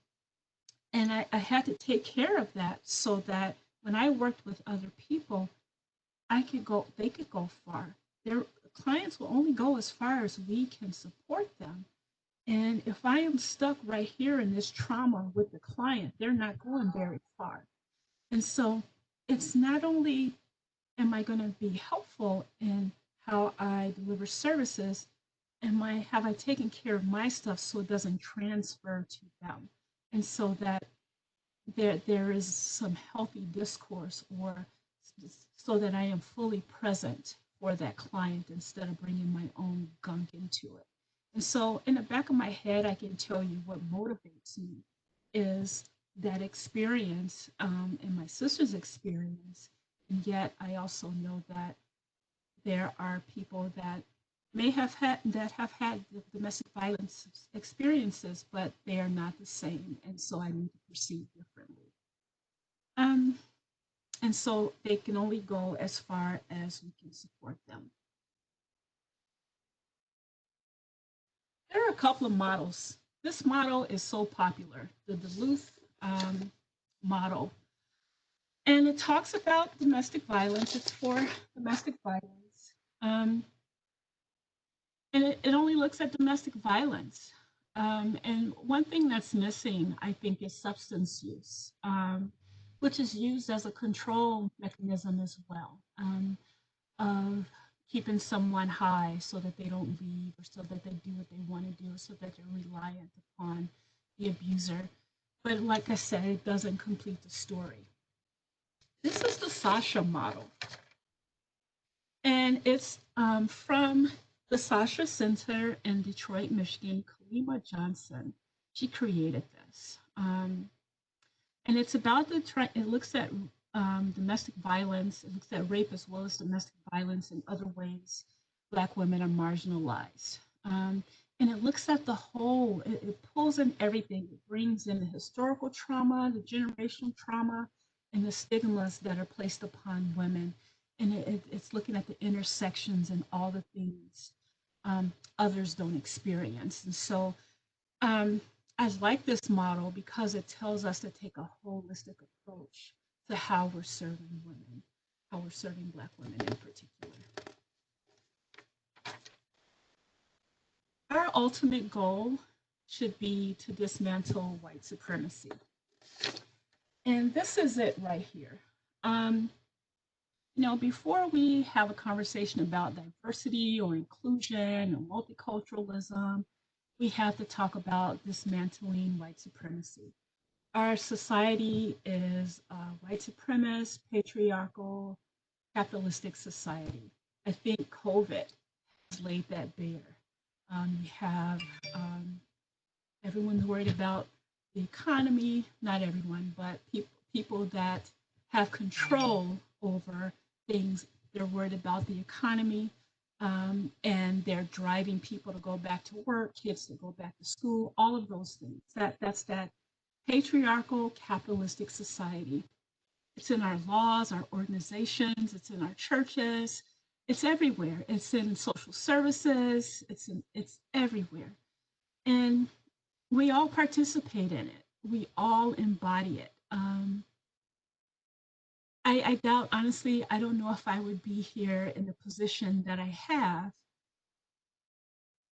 and I had to take care of that so that when I worked with other people, they could go far. Their clients will only go as far as we can support them. And if I am stuck right here in this trauma with the client, they're not going very far. And so it's not only am I going to be helpful in how I deliver services, have I taken care of my stuff so it doesn't transfer to them, and so that there is some healthy discourse, or so that I am fully present for that client instead of bringing my own gunk into it. And so in the back of my head, I can tell you what motivates me is that experience, and my sister's experience. And yet I also know that there are people that have had domestic violence experiences, but they are not the same. And so I need to proceed differently. Um, and so they can only go as far as we can support them. There are a couple of models. This model is so popular, the Duluth model. And it talks about domestic violence. It's for domestic violence. And it only looks at domestic violence. And one thing that's missing, I think, is substance use, which is used as a control mechanism as well, of keeping someone high so that they don't leave, or so that they do what they want to do, so that they're reliant upon the abuser. But like I said, it doesn't complete the story. This is the Sasha model. And it's from the Sasha Center in Detroit, Michigan. Kalima Johnson, she created this. And it's about it looks at domestic violence, it looks at rape as well as domestic violence and other ways Black women are marginalized. And it looks at the whole, it pulls in everything. It brings in the historical trauma, the generational trauma, and the stigmas that are placed upon women. And it's looking at the intersections and all the things others don't experience. And so I like this model because it tells us to take a holistic approach to how we're serving women, how we're serving Black women in particular. Our ultimate goal should be to dismantle white supremacy. And this is it right here. Before we have a conversation about diversity or inclusion or multiculturalism, we have to talk about dismantling white supremacy. Our society is a white supremacist, patriarchal, capitalistic society. I think COVID has laid that bare. You have everyone's worried about the economy, not everyone, but people that have control over things. They're worried about the economy, and they're driving people to go back to work, kids to go back to school, all of those things. That's that patriarchal, capitalistic society. It's in our laws, our organizations, it's in our churches, it's everywhere. It's in social services, it's everywhere. And we all participate in it. We all embody it. I doubt, honestly, I don't know if I would be here in the position that I have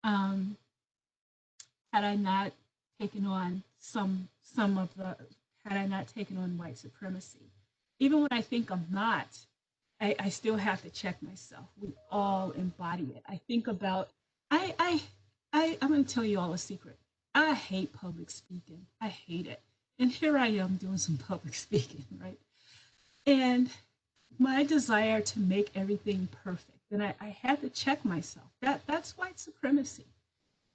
had I not taken on had I not taken on white supremacy. Even when I think I'm not, I still have to check myself. We all embody it. I think about, I'm going to tell you all a secret. I hate public speaking. I hate it. And here I am doing some public speaking, right? And my desire to make everything perfect. And I had to check myself. That's white supremacy.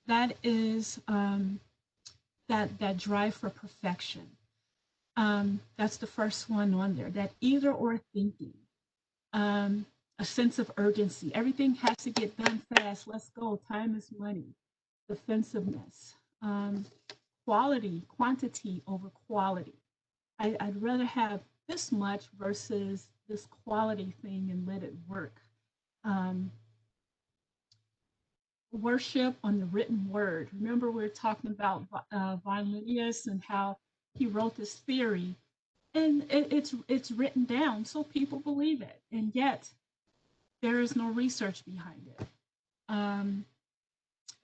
That is that drive for perfection. That's the first one on there. That either or thinking, a sense of urgency. Everything has to get done fast. Let's go. Time is money. Defensiveness, quality, quantity over quality. I'd rather have this much versus this quality thing and let it work. Um, Worship on the written word. Remember, we were talking about von Linnaeus and how he wrote this theory, and it's written down so people believe it, and yet there is no research behind it. Um,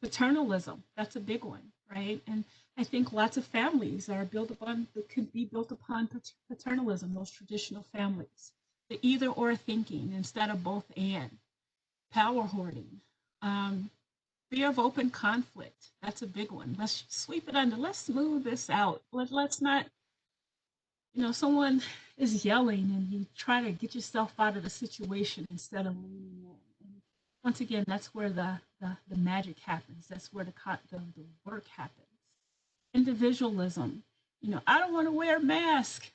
Paternalism, that's a big one, right? And I think lots of families are built upon, could be built upon paternalism, those traditional families. The either or thinking instead of both and. Power hoarding. Fear of open conflict, that's a big one. Let's sweep it under, let's smooth this out. Let's not, someone is yelling and you try to get yourself out of the situation instead of leaning in. And once again, that's where the magic happens. That's where the work happens. Individualism. I don't want to wear a mask.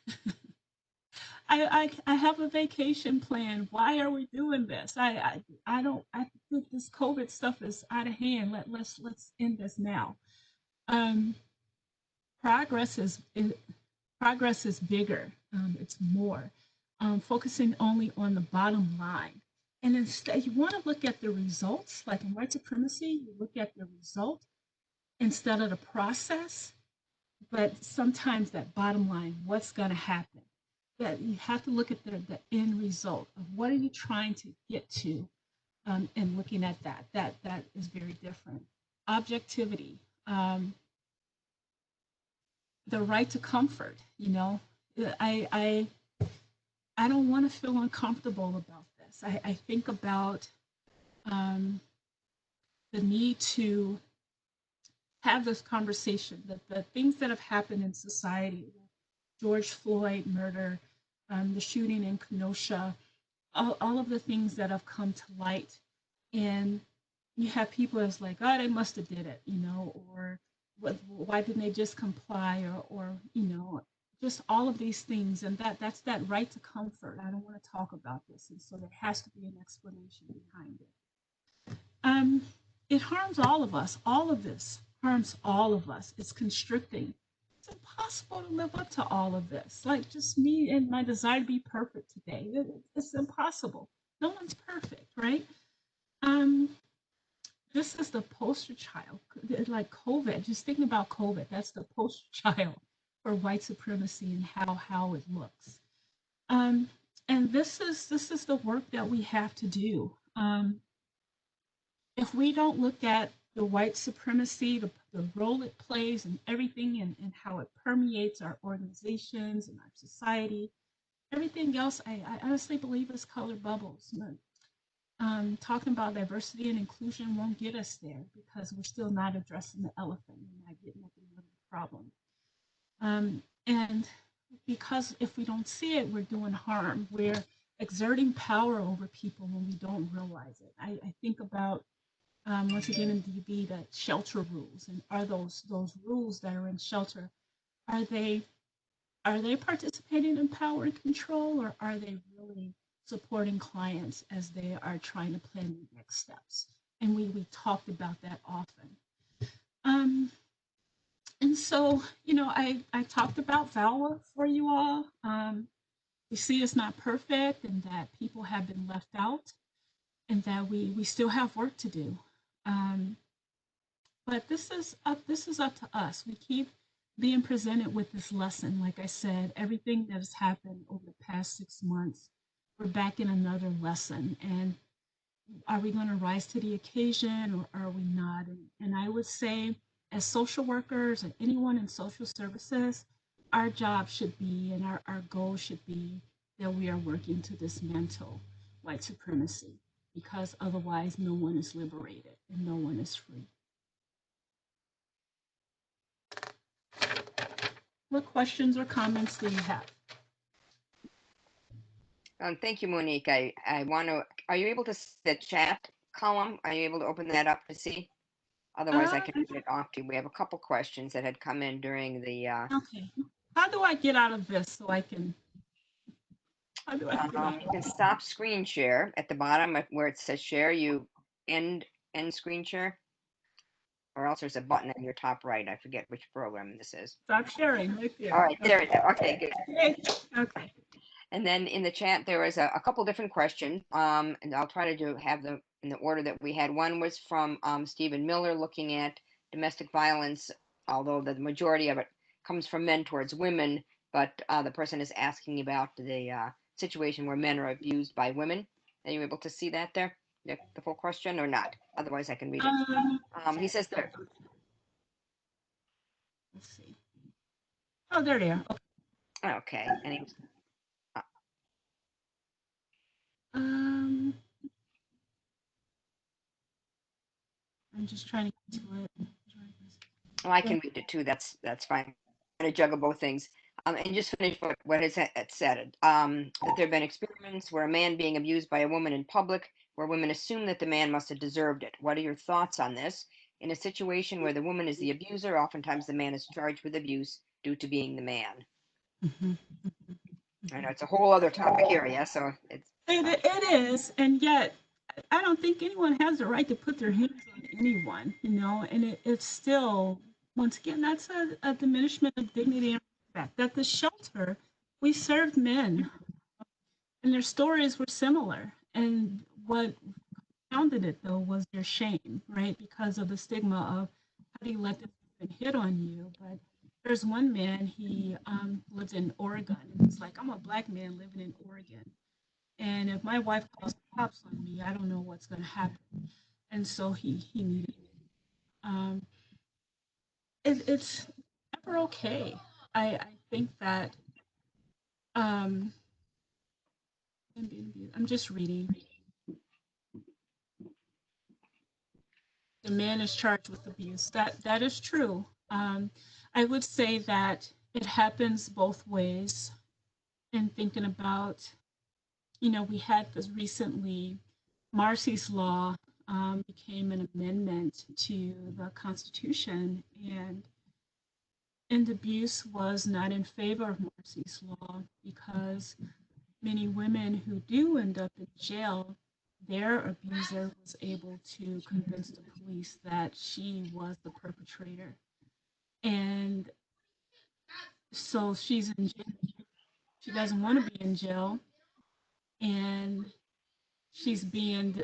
I have a vacation plan. Why are we doing this? I think this COVID stuff is out of hand. Let's end this now. Um, progress is bigger. It's more. Focusing only on the bottom line. And instead, you want to look at the results. Like in white supremacy, you look at the result instead of the process. But sometimes that bottom line, what's going to happen? That you have to look at the end result of what are you trying to get to, and looking at that is very different. Objectivity, the right to comfort. I don't want to feel uncomfortable about this. I think about the need to have this conversation, that the things that have happened in society, George Floyd murder, the shooting in Kenosha, all of the things that have come to light. And you have people that's like, oh, they must have did it, or why didn't they just comply, or just all of these things. And that's that right to comfort. I don't want to talk about this. And so there has to be an explanation behind it. It harms all of us. All of this harms all of us. It's constricting. It's impossible to live up to all of this. Like just me and my desire to be perfect today. It's impossible. No one's perfect, right? This is the poster child, like COVID. Just thinking about COVID, that's the poster child for white supremacy and how it looks. And this is the work that we have to do. If we don't look at the white supremacy, the role it plays and everything, and how it permeates our organizations and our society, everything else, I honestly believe is color bubbles. Talking about diversity and inclusion won't get us there because we're still not addressing the elephant and not getting at the root of the problem. And because if we don't see it, we're doing harm. We're exerting power over people when we don't realize it. I think about, once again in DB, the shelter rules, and are those rules that are in shelter, are they participating in power and control, or are they really supporting clients as they are trying to plan the next steps? And we talked about that often. And so, I talked about VAWA for you all. We see it's not perfect and that people have been left out and that we still have work to do. But this is up to us. We keep being presented with this lesson. Like I said, everything that has happened over the past 6 months, we're back in another lesson. And are we going to rise to the occasion or are we not? And I would say, as social workers and anyone in social services, our job should be and our goal should be that we are working to dismantle white supremacy, because otherwise no one is liberated and no one is free. What questions or comments do you have? Thank you, Monique. I want to, are you able to see the chat column? Are you able to open that up to see? Otherwise, I can read it off to you. We have a couple questions that had come in during the Okay. How do I get out of this so I can? How do I get out? You can stop screen share at the bottom where it says share. You end screen share, or else there's a button in your top right. I forget which program this is. Stop sharing right there. All right, there it is. Okay, good. Okay. Okay. And then in the chat, there was a couple different questions, and I'll try to have them in the order that we had. One was from Stephen Miller looking at domestic violence, although the majority of it comes from men towards women, but the person is asking about the situation where men are abused by women. Are you able to see that there, the full question, or not? Otherwise, I can read it. He says there. Let's see. Oh, there they are. Okay. Okay, and he, Um, I'm just trying to get to it. well, I can read it too. That's fine. I'm going to juggle both things. And just finish what it said. That there have been experiments where a man being abused by a woman in public, where women assume that the man must have deserved it. What are your thoughts on this? In a situation where the woman is the abuser, oftentimes the man is charged with abuse due to being the man. Mm-hmm. I know it's a whole other topic area, so it's. It is, and yet I don't think anyone has the right to put their hands on anyone, and it's still, once again, that's a diminishment of dignity and respect. At the shelter, we served men, and their stories were similar. And what founded it, though, was their shame, right? Because of the stigma of how do you let this person hit on you? But there's one man, he lived in Oregon, and he's like, I'm a black man living in Oregon. And if my wife calls the cops on me, I don't know what's going to happen. And so he needed it. Um, it's never okay. I think that um, I'm just reading. The man is charged with abuse. That is true. I would say that it happens both ways. And thinking about, we had this recently, Marcy's Law became an amendment to the Constitution, and abuse was not in favor of Marcy's Law because many women who do end up in jail, their abuser was able to convince the police that she was the perpetrator. And so she's in jail. She doesn't want to be in jail. And she's being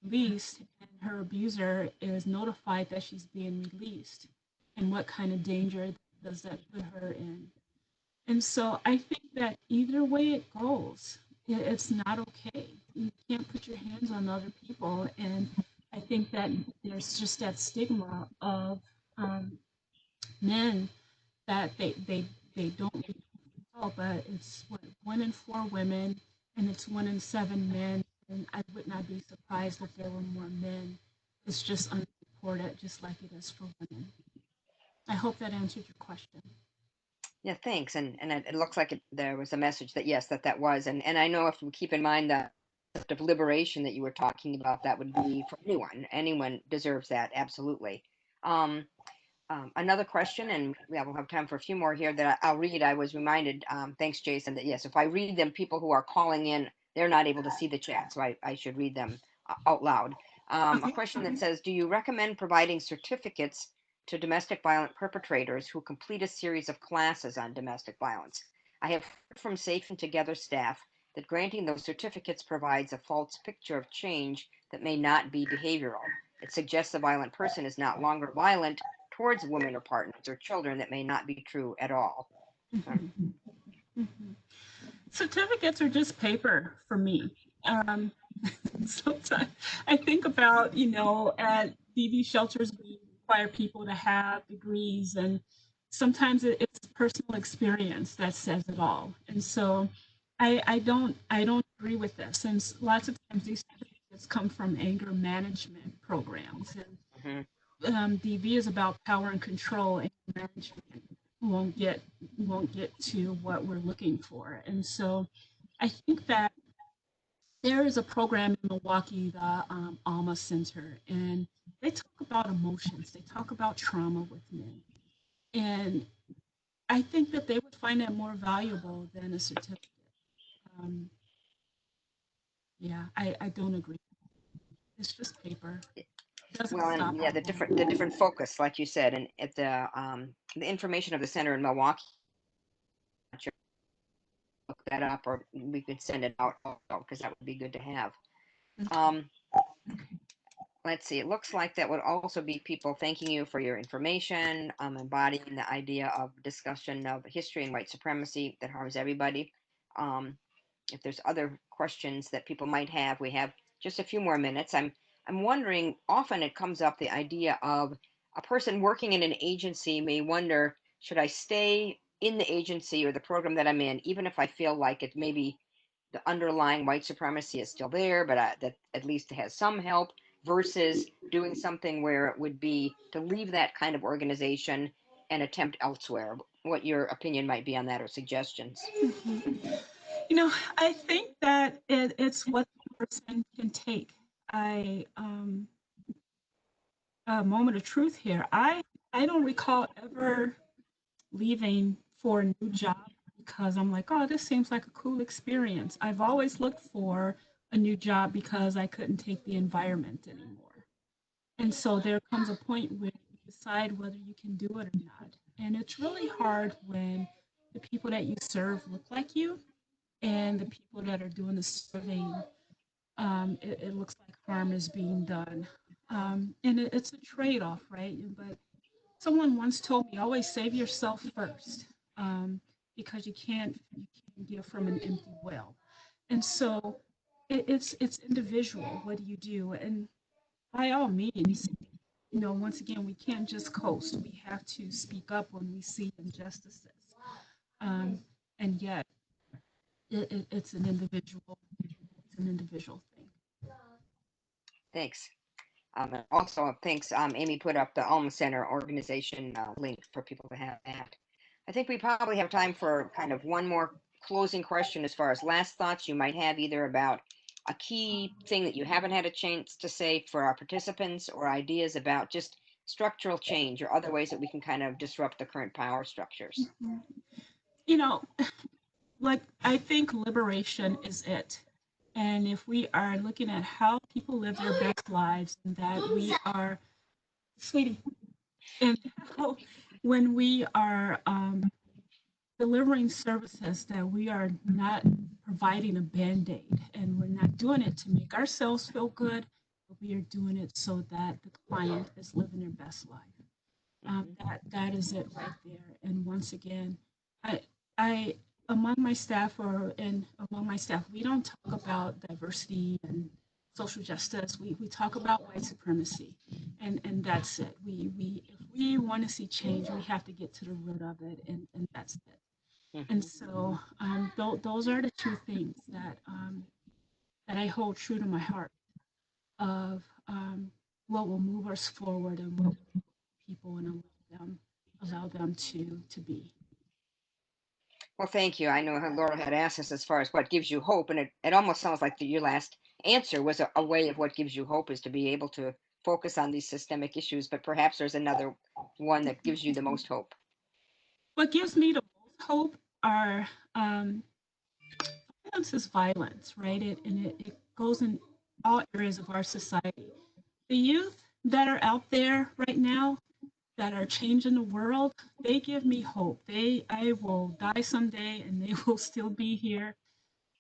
released, and her abuser is notified that she's being released. And what kind of danger does that put her in? And so I think that either way it goes, it's not okay. You can't put your hands on other people. And I think that there's just that stigma of men that they don't need help, but it's what, 1 in 4 women, and it's 1 in 7 men. And I would not be surprised if there were more men. It's just unreported, just like it is for women. I hope that answered your question. Yeah, thanks. And it looks like there was a message that yes, that was. And I know if we keep in mind the concept of liberation that you were talking about, that would be for anyone. Anyone deserves that, absolutely. Another question, and we'll have time for a few more here that I'll read. I was reminded, thanks, Jason, that yes, if I read them, people who are calling in, they're not able to see the chat, so I should read them out loud. A question that says, do you recommend providing certificates to domestic violence perpetrators who complete a series of classes on domestic violence? I have heard from Safe and Together staff that granting those certificates provides a false picture of change that may not be behavioral. It suggests the violent person is not longer violent towards women or partners or children. That may not be true at all. Mm-hmm. Mm-hmm. Certificates are just paper for me. Sometimes I think about, at DV shelters, we require people to have degrees, and sometimes it's personal experience that says it all. And so I don't agree with this. And lots of times these certificates come from anger management programs, and DV is about power and control, and management won't get to what we're looking for. And so I think that there is a program in Milwaukee, the Alma Center, and they talk about emotions. They talk about trauma with men. And I think that they would find that more valuable than a certificate. Um, yeah, I don't agree. It's just paper. It doesn't Well, stop and yeah, people. the different focus, like you said, and at the information of the center in Milwaukee, look that up, or we could send it out because that would be good to have. Okay. Um, let's see. It looks like that would also be people thanking you for your information, embodying the idea of discussion of history and white supremacy that harms everybody. Um, if there's other questions that people might have, we have just a few more minutes. I'm wondering, often it comes up the idea of a person working in an agency may wonder, should I stay in the agency or the program that I'm in, even if I feel like it maybe the underlying white supremacy is still there, but that at least has some help, versus doing something where it would be to leave that kind of organization and attempt elsewhere. What your opinion might be on that, or suggestions. Mhm. You know, I think that it's what the person can take. I A moment of truth here. I don't recall ever leaving for a new job because I'm like, oh, this seems like a cool experience. I've always looked for a new job because I couldn't take the environment anymore. And so there comes a point where you decide whether you can do it or not. And it's really hard when the people that you serve look like you and the people that are doing the serving, it looks like harm is being done. And it's a trade off, right? But someone once told me, always save yourself first, because you can't give from an empty well. And so it's individual. What do you do? And by all means, once again, we can't just coast. We have to speak up when we see injustices. Um, and yet, it's an individual thing. Thanks. And also, thanks, Amy put up the Alma Center organization link for people to have that. I think we probably have time for kind of one more closing question as far as last thoughts you might have, either about a key thing that you haven't had a chance to say for our participants, or ideas about just structural change or other ways that we can kind of disrupt the current power structures. Mhm. You know, like I think liberation is it. And if we are looking at how people live their best lives, and that we are, sweetie, and how when we are delivering services, that we are not providing a band-aid, and we're not doing it to make ourselves feel good, but we are doing it so that the client is living their best life. Mhm. That is it right there. And once again, I I among my staff, we don't talk about diversity and social justice. We talk about white supremacy, and that's it. We if we want to see change, we have to get to the root of it, and that's it. And Mhm. so those are the two things that I hold true to my heart of what will move us forward, and what people and allow them to be. Well, thank you. I know Laura had asked us as far as what gives you hope, and it almost sounds like your last answer was a way of what gives you hope is to be able to focus on these systemic issues, but perhaps there's another one that gives you the most hope. What gives me the most hope are violence is violence, right? And it goes in all areas of our society. The youth that are out there right now that are changing the world, they give me hope. I will die someday, and they will still be here,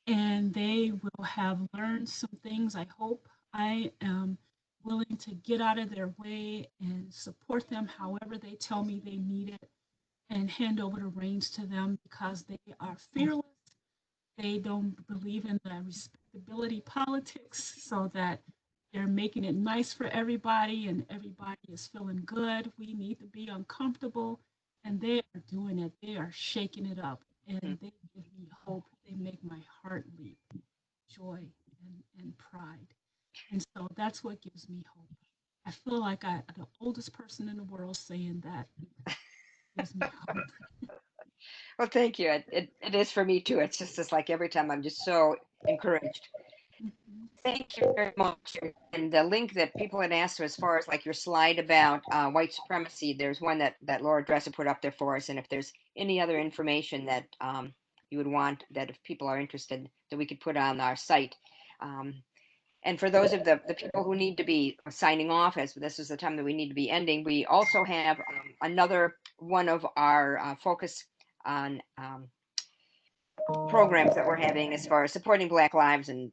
and they will have learned some things. I hope I am willing to get out of their way and support them however they tell me they need it, and hand over the reins to them, because they are fearless. They don't believe in the respectability politics, so that they're making it nice for everybody and everybody is feeling good. We need to be uncomfortable, and they are doing it. They are shaking it up, Hmm. and they give me hope. They make my heart leap, joy and pride. And so that's what gives me hope. I feel like I'm the oldest person in the world saying that gives me hope. Well, thank you. It is for me too. It's just like every time I'm just so encouraged. Mhm. Thank you very much. And the link that people had asked as far as like your slide about white supremacy, there's one that Laura Dresser put up there for us. And if there's any other information that you would want, that if people are interested, that we could put on our site. And for those of the people who need to be signing off, as this is the time that we need to be ending, we also have another one of our focus on programs that we're having as far as supporting Black lives. And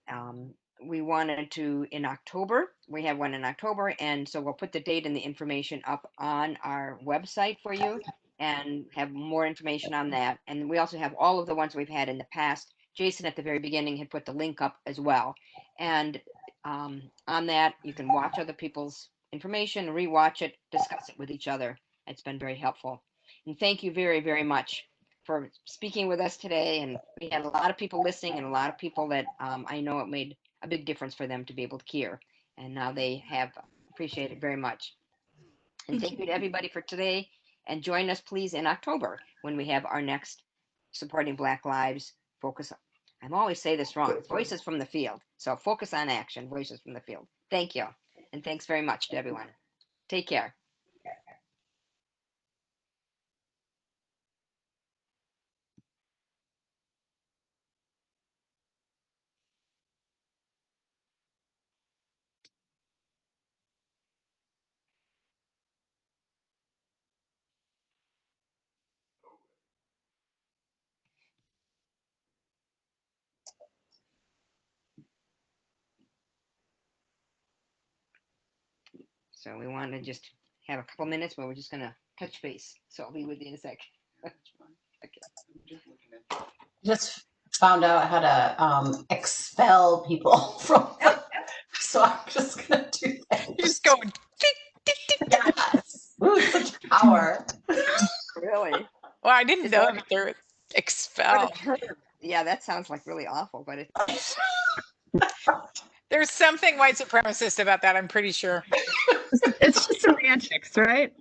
we wanted to, in October, we have one in October. And so we'll put the date and the information up on our website for you and have more information on that. And we also have all of the ones we've had in the past. Jason at the very beginning had put the link up as well. And on that, you can watch other people's information, rewatch it, discuss it with each other. It's been very helpful. And thank you very, very much for speaking with us today. And we had a lot of people listening and a lot of people that I know it made a big difference for them to be able to hear. And now they have appreciated it very much. And thank you to everybody for today. And join us, please, in October when we have our next Supporting Black Lives focus. I'm always say this wrong. Voices from the field. So focus on action, voices from the field. Thank you. And thanks very much to everyone. Take care. So we want to just have a couple minutes where we're just going to touch base. So I'll be with you in a sec. Okay. Just found out how to expel people from. So I'm just gonna do that. You're just going. Yes. Ooh, such power. Really? Well, I didn't Is know that- that they're What expelled. a term. Yeah, that sounds like really awful, but it's There's something white supremacist about that. I'm pretty sure. It's just semantics, right?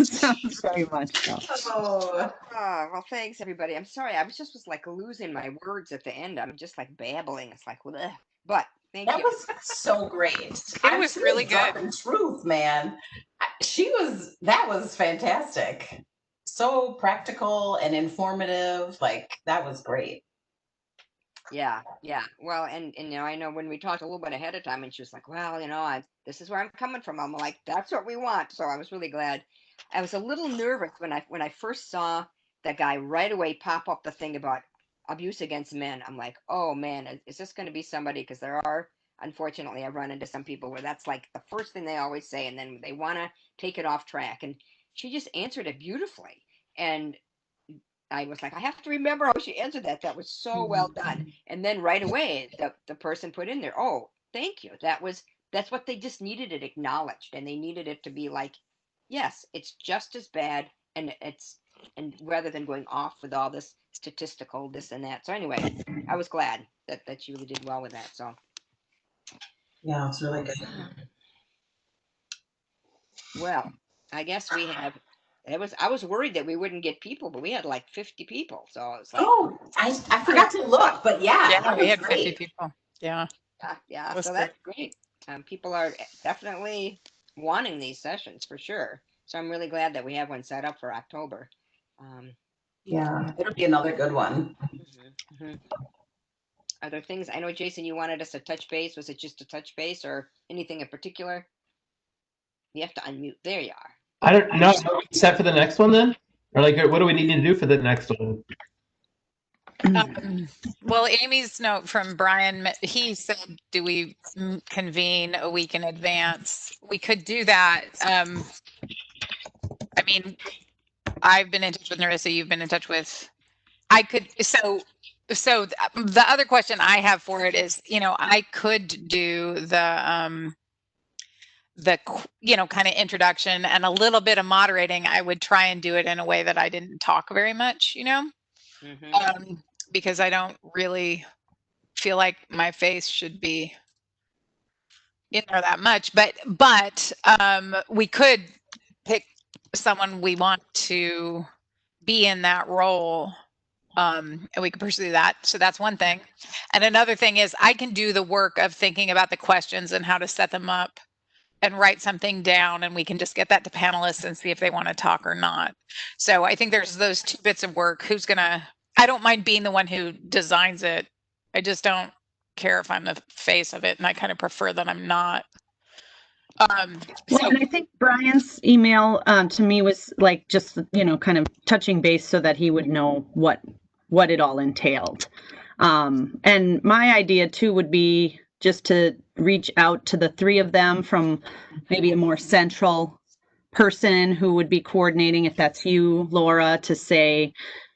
Sounds very much so. Oh, well, thanks everybody. I'm sorry. I was like losing my words at the end. I'm just like babbling. It's like, bleh. But thank that you. was so great. It was really good. Dropping truth, man. That was fantastic. So practical and informative. Like, that was great. Yeah. Well, and I know when we talked a little bit ahead of time, and she was like, "Well, this is where I'm coming from." I'm like, "That's what we want." So I was really glad. I was a little nervous when I first saw that guy right away pop up the thing about abuse against men. I'm like, "Oh man, is this going to be somebody?" Because there are, unfortunately, I run into some people where that's like the first thing they always say, and then they want to take it off track. And she just answered it beautifully, and I was like, I have to remember how she answered that. That was so well done. And then right away, the person put in there, "Oh, thank you." That's what they just needed it acknowledged, and they needed it to be like, yes, it's just as bad, and rather than going off with all this statistical this and that. So anyway, I was glad that you really did well with that. So Yeah, it's really good. well, I guess we have. I was worried that we wouldn't get people, but we had like 50 people. So it's like, Oh, I forgot to look, but yeah, Yeah, that we was had 50 great. people. Yeah. yeah. Was So that's great. People are definitely wanting these sessions for sure. So I'm really glad that we have one set up for October. Yeah, it'll be another good one. Mhm. Are there things, I know, Jason, you wanted us to touch base. Was it just a touch base or anything in particular? You have to unmute. There you are. I don't know. Are we set for the next one then? Or like, what do we need to do for the next one? Well, Amy's note from Brian, he said, do we convene a week in advance? We could do that. I mean, I've been in touch with Narissa, you've been in touch with, so the other question I have for it is, I could do the kind of introduction and a little bit of moderating. I would try and do it in a way that I didn't talk very much, because I don't really feel like my face should be in there that much. But we could pick someone we want to be in that role And we can pursue that. So that's one thing. And another thing is I can do the work of thinking about the questions and how to set them up and write something down, and we can just get that to panelists and see if they want to talk or not. So I think there's those two bits of work. I don't mind being the one who designs it. I just don't care if I'm the face of it, and I kind of prefer that I'm not. And I think Brian's email to me was like just, kind of touching base so that he would know what it all entailed. And my idea too would be just to reach out to the three of them from maybe a more central person who would be coordinating, if that's you, Laura, to say,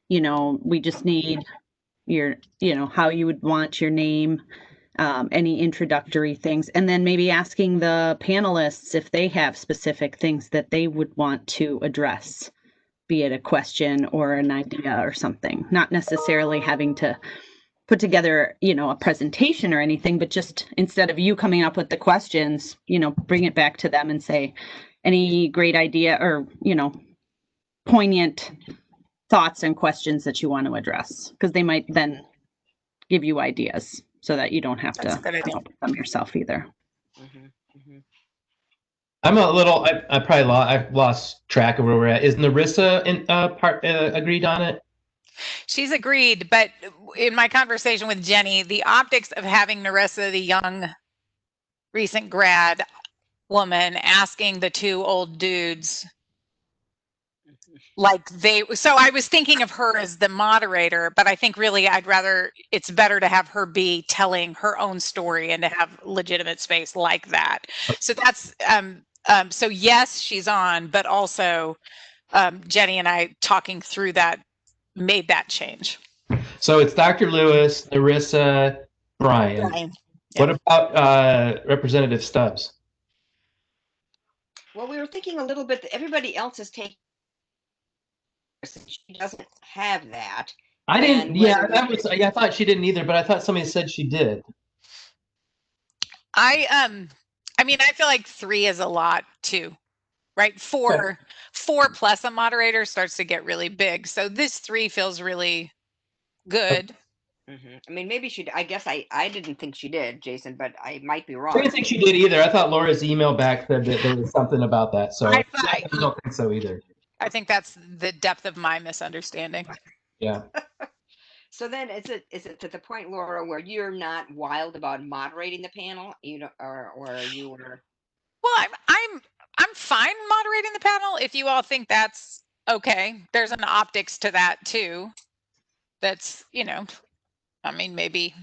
we just need your, how you would want your name, any introductory things, and then maybe asking the panelists if they have specific things that they would want to address, be it a question or an idea or something, not necessarily having to put together, a presentation or anything, but just instead of you coming up with the questions, bring it back to them and say, any great idea or, poignant thoughts and questions that you want to address, because they might then give you ideas so that you don't have to come up with them yourself either. I'm a little, I've lost track of where we're at. Is Narissa agreed on it? She's agreed, but in my conversation with Jenny, the optics of having Narissa, the young, recent grad woman, asking the two old dudes, so I was thinking of her as the moderator, but I think really it's better to have her be telling her own story and to have legitimate space like that. So that's, so yes, she's on, but also Jenny and I talking through that made that change. So it's Dr. Lewis, Narissa, Brian. Yeah. What about Representative Stubbs? Well, we were thinking a little bit, everybody else is taking, she doesn't have that. I didn't, I thought she didn't either, but I thought somebody said she did. I feel like 3 is a lot too, right? 4 plus a moderator starts to get really big. So this 3 feels really good. I mean, maybe I guess I didn't think she did, Jason, but I might be wrong. I didn't think she did either. I thought Laura's email back said that there was something about that. So I don't think so either. I think that's the depth of my misunderstanding. Yeah. So then is it to the point, Laura, where you're not wild about moderating the panel, or you were? Well, I'm fine moderating the panel if you all think that's okay. There's an optics to that too. That's, maybe.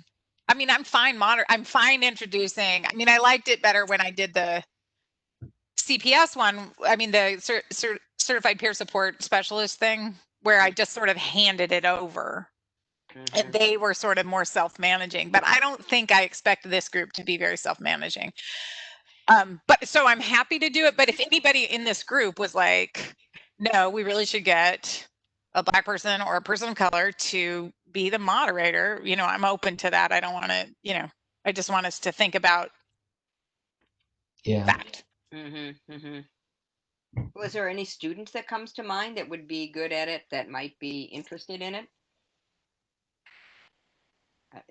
I'm fine I'm fine introducing. I liked it better when I did the CPS one. The certified peer support specialist thing, where I just sort of handed it over. And they were sort of more self-managing, but I don't think I expect this group to be very self-managing. But so I'm happy to do it. But if anybody in this group was like, no, we really should get a Black person or a person of color to be the moderator, I'm open to that. I don't want to, I just want us to think about that. Was there any students that comes to mind that would be good at it, that might be interested in it?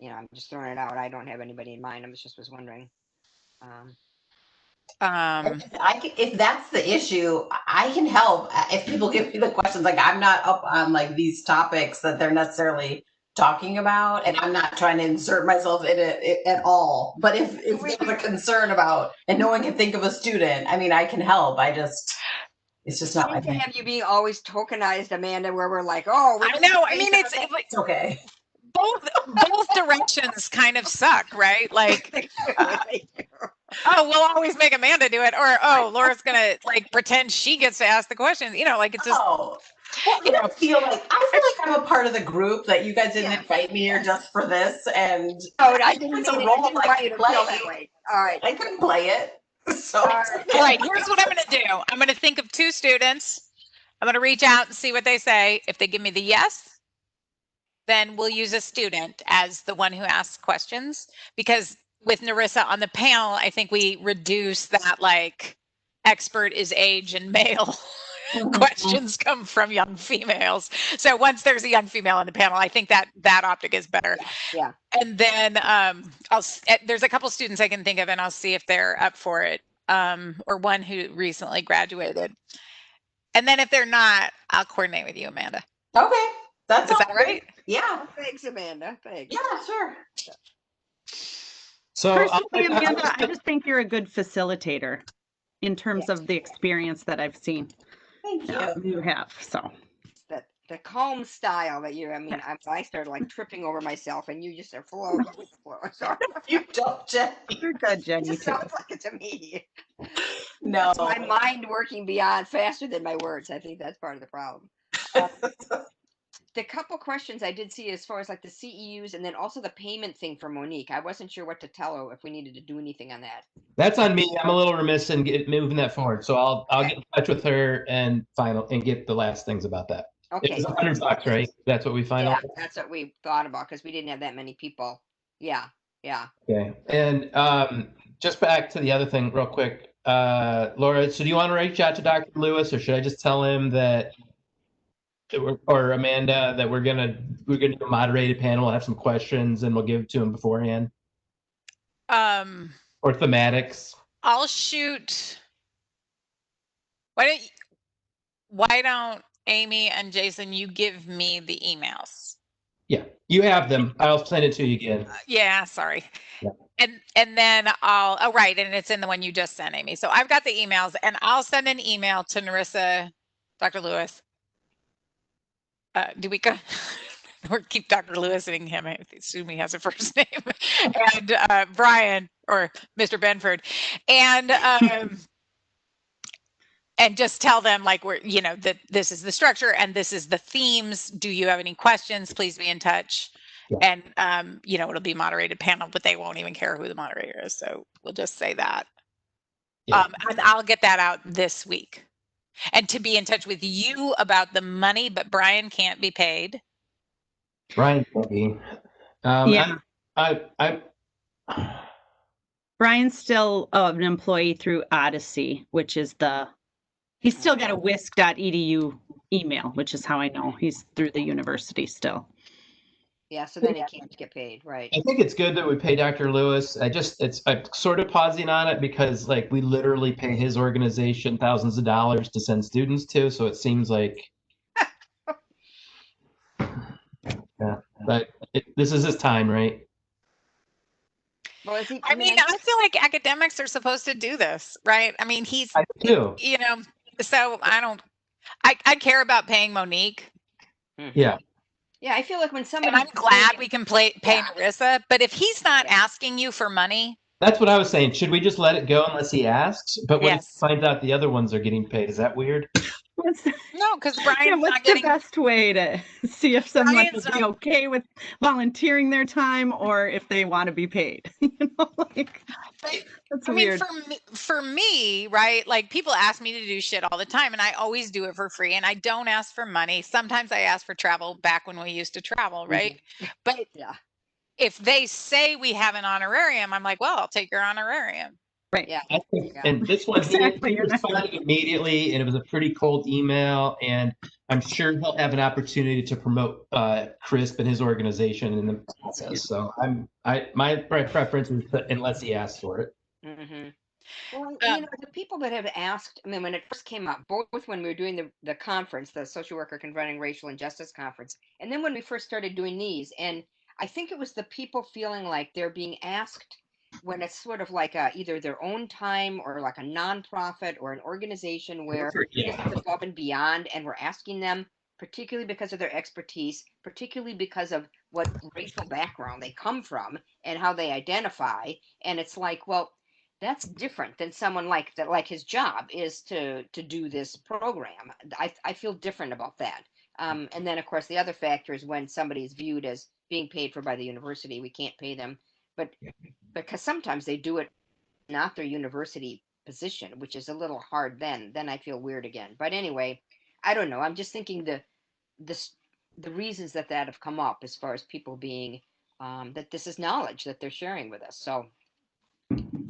I'm just throwing it out. I don't have anybody in mind. I was wondering. If that's the issue, I can help. If people give me the questions, like I'm not up on like these topics that they're necessarily talking about, and I'm not trying to insert myself in it at all. But if there's a concern about, and no one can think of a student, I can help. It's just not my thing. Have you being always tokenized, Amanda, where we're like, oh, I know. It's okay. Both directions kind of suck, right? Like, we'll always make Amanda do it, or Laura's gonna pretend she gets to ask the questions. It's just. I feel like I'm a part of the group that you guys didn't invite me here just for this, and I didn't invite you to feel that way. All right, I couldn't play it. So all right, here's what I'm gonna do. I'm gonna think of 2 students. I'm gonna reach out and see what they say. If they give me the yes, then we'll use a student as the one who asks questions, because with Narissa on the panel, I think we reduce that expert is age and male questions come from young females. So once there's a young female in the panel, I think that optic is better. Yeah. And then there's a couple students I can think of, and I'll see if they're up for it, or one who recently graduated. And then if they're not, I'll coordinate with you, Amanda. Okay. Is that right? Yeah. Thanks, Amanda. Thanks. Yeah, sure. So Personally, Amanda, I just think you're a good facilitator in terms of the experience that I've seen Thank you. you have. So The calm style that I started like tripping over myself, and you just are flowing with the flow. So You don't, Jen. you're good, it Jenny, just too. sounds like it to me. No. It's my mind working beyond faster than my words. I think that's part of the problem. The couple questions I did see as far as like the CEUs and then also the payment thing for Monique. I wasn't sure what to tell her if we needed to do anything on that. that's on me. I'm a little remiss in moving that forward. So I'll Okay. get in touch with her and get the last things about that. Okay. It was $100, right? That's what we final. Yeah, that's what we thought about because we didn't have that many people. Yeah. Okay. And just back to the other thing real quick. Laura, so do you want to reach out to Dr. Lewis, or should I just tell him that, or Amanda, that we're gonna do a moderated panel, we'll have some questions and we'll give it to him beforehand? Or thematics. I'll shoot. Why don't Amy and Jason, you give me the emails? Yeah, you have them. I'll send it to you again. Yeah, sorry. Yeah. And then right, and it's in the one you just sent, Amy. So I've got the emails, and I'll send an email to Narissa, Dr. Lewis. Do we go? Or keep Dr. Lewis and him. I assume he has a first name. And Brian or Mr. Benford, and just tell them like that this is the structure and this is the themes. Do you have any questions? Please be in touch. Yeah. And it'll be moderated panel, but they won't even care who the moderator is. So we'll just say that. Yeah. And I'll get that out this week. And to be in touch with you about the money, but Brian can't be paid. Brian can't be. Yeah. I Brian's still an employee through Odyssey, which is he's still got a whisk.edu email, which is how I know he's through the university still. Yeah, so then he can't get paid, right? I think it's good that we pay Dr. Lewis. I'm sort of pausing on it because like we literally pay his organization thousands of dollars to send students to, so it seems like yeah, but this is his time, right? Well, I feel like academics are supposed to do this, right? I mean, I do. So I care about paying Monique. Yeah. Yeah, I feel like when somebody. And I'm glad we can pay Narissa, but if he's not asking you for money. That's what I was saying. Should we just let it go unless he asks? But when he finds out the other ones are getting paid, is that weird? No, because Brian's what's not getting. The best way to see if someone is okay with volunteering their time or if they want to be paid? That's weird. For me, right? Like people ask me to do shit all the time, and I always do it for free, and I don't ask for money. Sometimes I ask for travel back when we used to travel, right? Mm-hmm. But if they say we have an honorarium, I'm like, well, I'll take your honorarium. Right. Yeah. And this one, he responded immediately, and it was a pretty cold email. And I'm sure he'll have an opportunity to promote CRISP and his organization in the process. So my preference is unless he asks for it. Mm-hmm. Well, the people that have asked, when it first came up, both when we were doing the conference, the Social Worker Confronting Racial Injustice Conference, and then when we first started doing these, and I think it was the people feeling like they're being asked when it's sort of like either their own time or like a nonprofit or an organization where this is above and beyond, and we're asking them, particularly because of their expertise, particularly because of what racial background they come from and how they identify, and it's like, well, that's different than someone like that, like his job is to do this program. I feel different about that. And then of course the other factor is when somebody's viewed as being paid for by the university, we can't pay them, but because sometimes they do it not their university position, which is a little hard. Then I feel weird again. But anyway, I don't know. I'm just thinking the reasons that have come up as far as people being that this is knowledge that they're sharing with us. So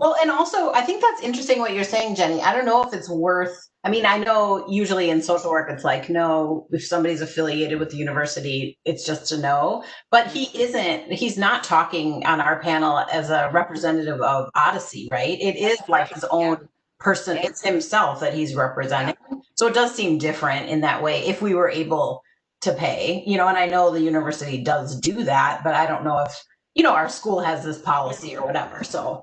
Well, and also, I think that's interesting what you're saying, Jenny. I don't know if it's worth, I mean, I know usually in social work, it's like, no, if somebody's affiliated with the university, it's just a no. But he's not talking on our panel as a representative of Odyssey, right? It is like his own person, it's himself that he's representing. So it does seem different in that way if we were able to pay, and I know the university does do that, but I don't know if, our school has this policy or whatever. So.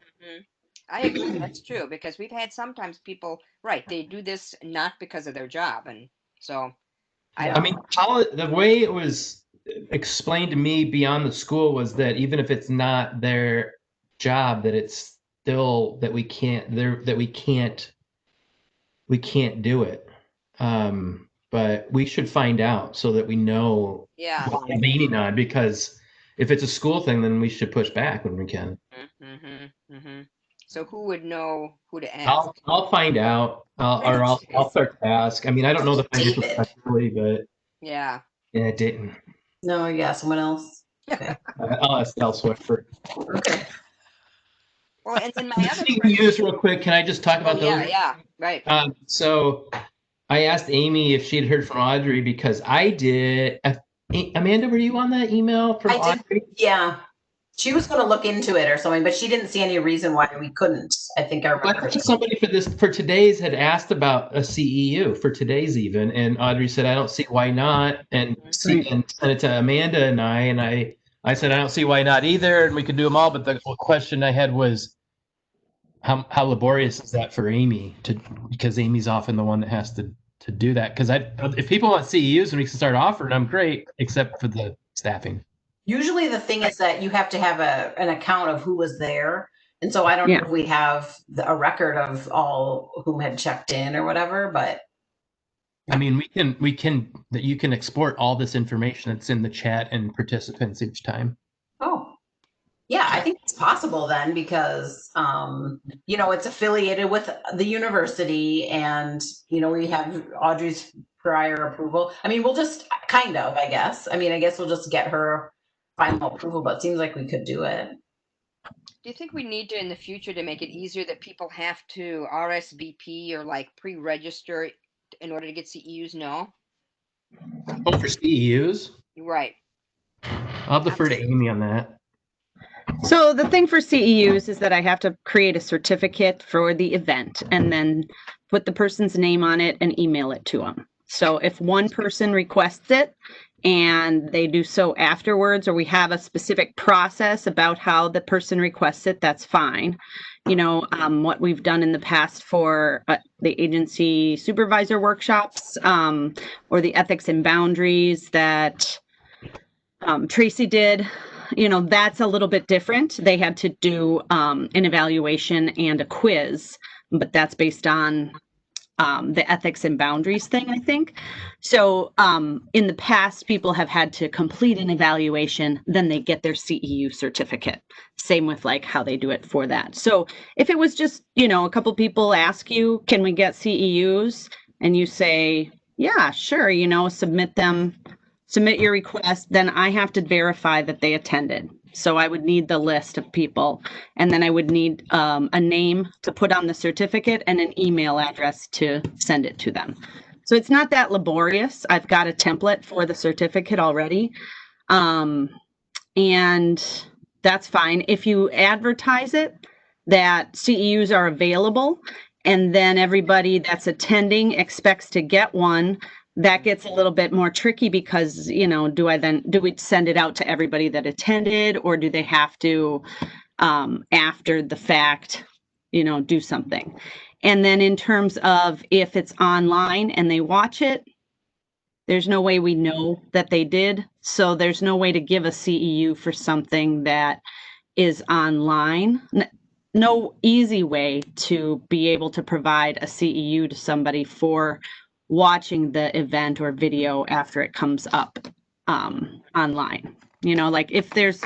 I agree. That's true, because we've had sometimes people, right, they do this not because of their job. And so I mean, the way it was explained to me beyond the school was that even if it's not their job, that it's still that we can't do it. But we should find out so that we know what they're leaning on, because if it's a school thing, then we should push back when we can. So who would know who to ask? I'll find out, I'll start to ask. I mean, I don't know the financial stuff really, but yeah, it didn't. No, yeah, someone else. Okay. I'll ask elsewhere for. Okay. Well, and then my other CEUs real quick. Can I just talk about those? Yeah, right. So I asked Amy if she'd heard from Audrey, because I did. Amanda, were you on that email from Audrey? Yeah. She was going to look into it or something, but she didn't see any reason why we couldn't. I think I remember. I think somebody for today's had asked about a CEU for today's even, and Audrey said, I don't see why not, and sent it to Amanda and I said, I don't see why not either, and we could do them all, but the question I had was, how laborious is that for Amy, because Amy's often the one that has to do that, because if people want CEUs and we can start offering them, great, except for the staffing. Usually the thing is that you have to have an account of who was there. And so I don't know if we have a record of all who had checked in or whatever, but. I mean, you can export all this information that's in the chat and participants each time. Oh, yeah, I think it's possible then, because, it's affiliated with the university, and, we have Audrey's prior approval. I mean, we'll just I guess we'll just get her final approval, but it seems like we could do it. Do you think we need to, in the future, to make it easier that people have to RSVP or like pre-register in order to get CEUs? No. Oh, for CEUs? Right. I'll defer to Amy on that. So the thing for CEUs is that I have to create a certificate for the event and then put the person's name on it and email it to them. So if one person requests it and they do so afterwards, or we have a specific process about how the person requests it, that's fine. What we've done in the past for the agency supervisor workshops, or the ethics and boundaries that Tracy did, that's a little bit different. They had to do an evaluation and a quiz, but that's based on the ethics and boundaries thing, I think. So in the past, people have had to complete an evaluation, then they get their CEU certificate. Same with like how they do it for that. So if it was just, a couple people ask you, can we get CEUs? And you say, yeah, sure, submit your request, then I have to verify that they attended. So I would need the list of people, and then I would need a name to put on the certificate and an email address to send it to them. So it's not that laborious. I've got a template for the certificate already. And that's fine. If you advertise it, that CEUs are available, and then everybody that's attending expects to get one, that gets a little bit more tricky, because, do we send it out to everybody that attended, or do they have to, after the fact, do something? And then in terms of if it's online and they watch it, there's no way we know that they did. So there's no way to give a CEU for something that is online. No easy way to be able to provide a CEU to somebody for watching the event or video after it comes up online. Like if there's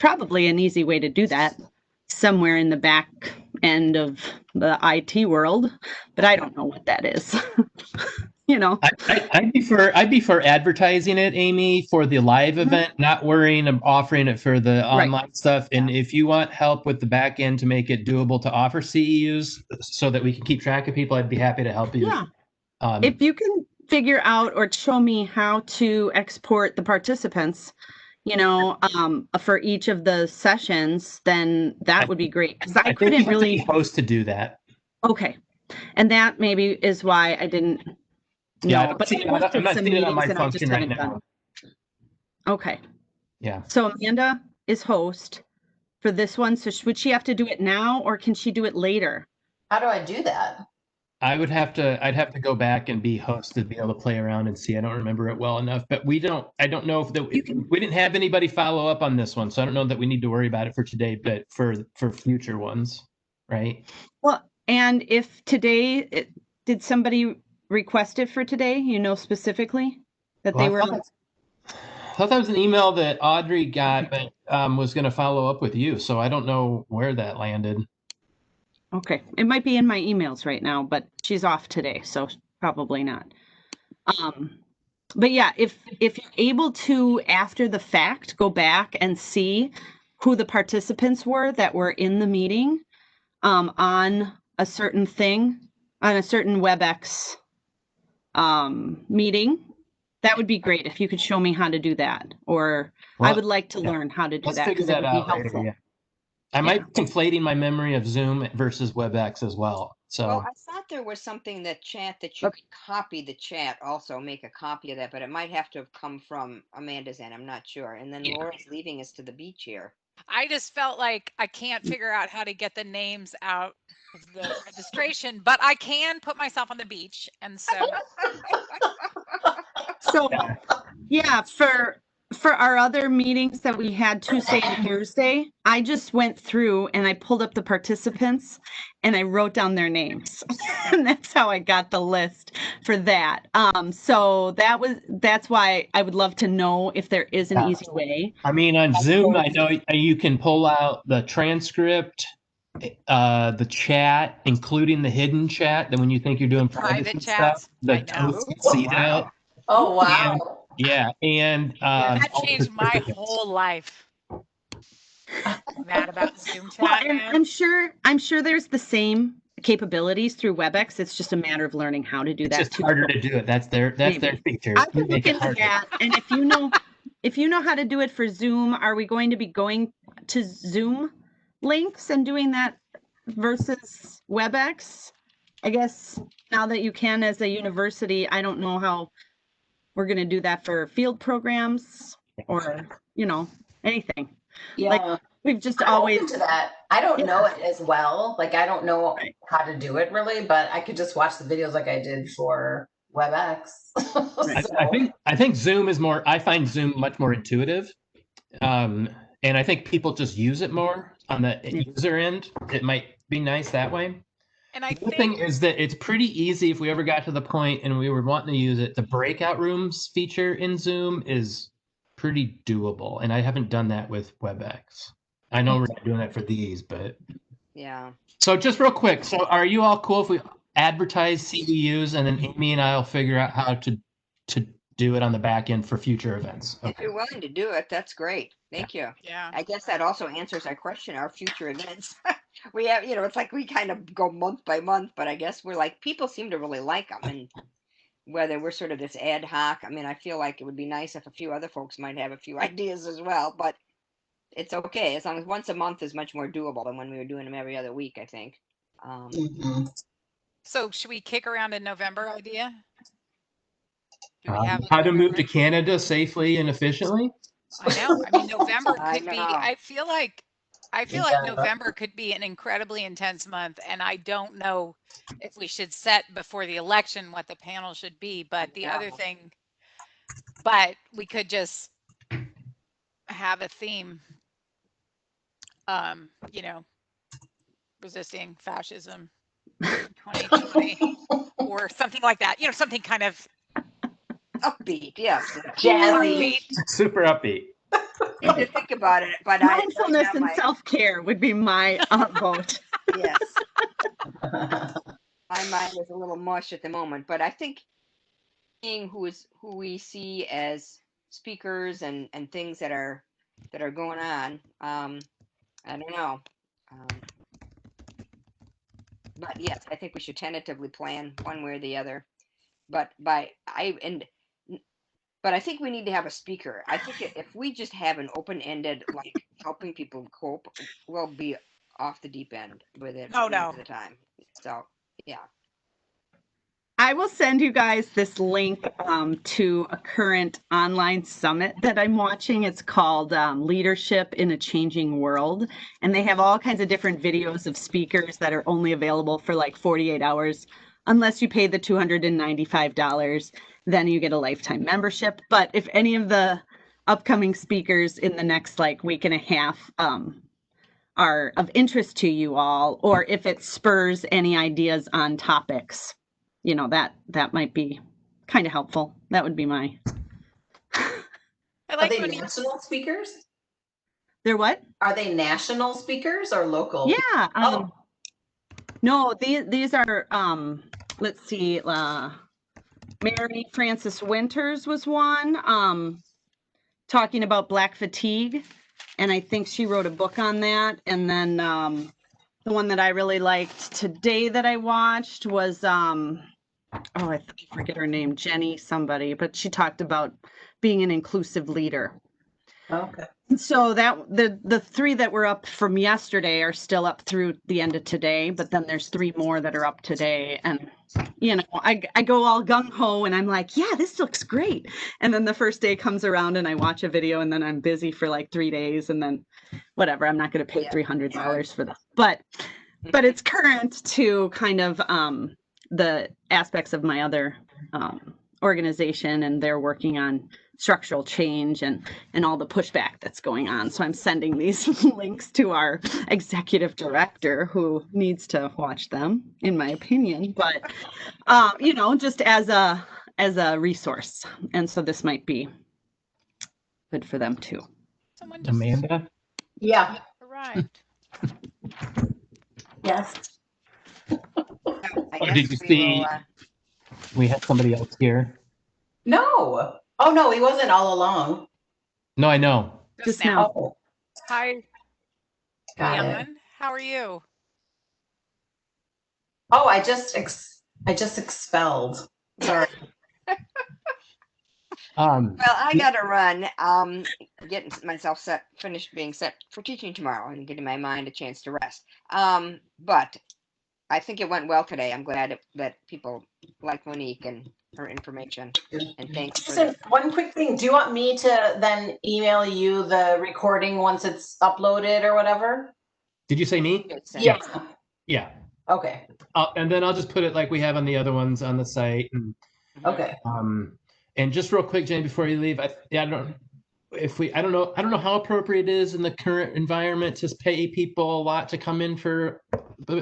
probably an easy way to do that somewhere in the back end of the IT world, but I don't know what that is. you know. I'd be for advertising it, Amy, for the live event, not worrying of offering it for the online stuff. And if you want help with the back end to make it doable to offer CEUs so that we can keep track of people, I'd be happy to help you. Yeah. If you can figure out or show me how to export the participants, you know, for each of the sessions, then that would be great. Because I couldn't think really be supposed to do that. Okay. And that maybe is why I didn't know. But I'm not seeing it on my function right now. Okay. Yeah. So Amanda is host for this one. So would she have to do it now or can she do it later? How do I do that? I'd have to go back and be host to be able to play around and see. I don't remember it well enough, but I don't know if we didn't have anybody follow up on this one. So I don't know that we need to worry about it for today, but for future ones, right? Well, and if today, did somebody request it for today? You know, specifically that they were. I thought that was an email that Audrey got, but was going to follow up with you. So I don't know where that landed. Okay, it might be in my emails right now, but she's off today, so probably not. But yeah, if you're able to, after the fact, go back and see who the participants were that were in the meeting on a certain thing, on a certain WebEx meeting, that would be great if you could show me how to do that. Or I would like to learn how to do that because it would be helpful. Later, I might be conflating my memory of Zoom versus WebEx as well. So well, I thought there was something that you could copy the chat, also make a copy of that, but it might have to have come from Amanda's end. I'm not sure. And then Laura's leaving us to the beach here. I just felt like I can't figure out how to get the names out of the registration, but I can put myself on the beach. And so yeah, for our other meetings that we had Tuesday and Thursday, I just went through and I pulled up the participants and I wrote down their names. And that's how I got the list for that. So that's why I would love to know if there is an easy way. I mean, on Zoom, I know you can pull out the transcript, the chat, including the hidden chat, that when you think you're doing private stuff, the host can see that. Oh, wow. And that changed my whole life. Mad about Zoom chat. Well, and I'm sure there's the same capabilities through WebEx. It's just a matter of learning how to do that. It's just harder to do it. That's their feature. I can look into that. And if you know how to do it for Zoom, are we going to be going to Zoom links and doing that versus WebEx? I guess now that you can as a university, I don't know how we're going to do that for field programs or, anything. Yeah. Like we've just I'm always open to that. I don't know it as well. Like I don't know how to do it really, but I could just watch the videos like I did for WebEx. I think Zoom is more. I find Zoom much more intuitive, and I think people just use it more on the user end. It might be nice that way. And I the thing is that it's pretty easy if we ever got to the point and we were wanting to use it. The breakout rooms feature in Zoom is pretty doable, and I haven't done that with WebEx. I know we're not doing that for these, but yeah. So just real quick, so are you all cool if we advertise CEUs and then Amy and I'll figure out how to do it on the back end for future events? Okay. If you're willing to do it, that's great. Thank you. Yeah. I guess that also answers our question, our future events. We have, it's like we kind of go month by month, but I guess we're like, people seem to really like them. And whether we're sort of this ad hoc, I mean, I feel like it would be nice if a few other folks might have a few ideas as well, but it's okay. As long as once a month is much more doable than when we were doing them every other week, I think. So should we kick around a November idea? Do we have how to move to Canada safely and efficiently? I know. I mean, November could be, I feel like November could be an incredibly intense month, and I don't know if we should set before the election what the panel should be, but the other thing, but we could just have a theme, resisting fascism 2020 or something like that, something kind of upbeat, yes, jazzy, super upbeat. If you think about it, but mindfulness and self-care would be my vote. Yes. My mind is a little mush at the moment, but I think who we see as speakers and things that are going on. I don't know. But yes, I think we should tentatively plan one way or the other. But but I think we need to have a speaker. I think if we just have an open-ended, like helping people cope, we'll be off the deep end with it Oh, most no. of the time. So yeah. I will send you guys this link to a current online summit that I'm watching. It's called Leadership in a Changing World. And they have all kinds of different videos of speakers that are only available for like 48 hours. Unless you pay the $295, then you get a lifetime membership. But if any of the upcoming speakers in the next like week and a half are of interest to you all, or if it spurs any ideas on topics, you know, that might be kind of helpful. That would be my. I Are like they when you, national speakers? They're what? Are they national speakers or local? Yeah. Oh, No, these are let's see, Mary Frances Winters was one talking about Black fatigue, and I think she wrote a book on that. And then the one that I really liked today that I watched was oh, I forget her name, Jenny somebody, but she talked about being an inclusive leader. okay. So that the three that were up from yesterday are still up through the end of today, but then there's three more that are up today. And you know, I go all gung ho and I'm like, yeah, this looks great. And then the first day comes around and I watch a video and then I'm busy for like 3 days and then whatever, I'm not going to pay Yeah. $300 for this. But it's current to kind of the aspects of my other organization, and they're working on structural change and all the pushback that's going on. So I'm sending these links to our executive director, who needs to watch them, in my opinion. But you know, just as a resource, and so this might be good for them too. someone just Amanda? Yeah. arrived. Yes. I Or guess did you we will, see we had somebody else here? No. Oh no, he wasn't all along. No, I know. Just now. now. Oh, Hi, got it. Marion. How are you? Oh, I just expelled. Sorry. well, I gotta run. Getting myself finished being set for teaching tomorrow and getting my mind a chance to rest. But I think it went well today. I'm glad that people like Monique and her information. And thanks for Just one quick thing. Do you want me to then email you the recording once it's uploaded or whatever? Did you say me? Yeah. Yeah. Okay. And then I'll just put it like we have on the other ones on the site. And, Okay. and just real quick, Jane, before you leave, I don't know how appropriate it is in the current environment to pay people a lot to come in for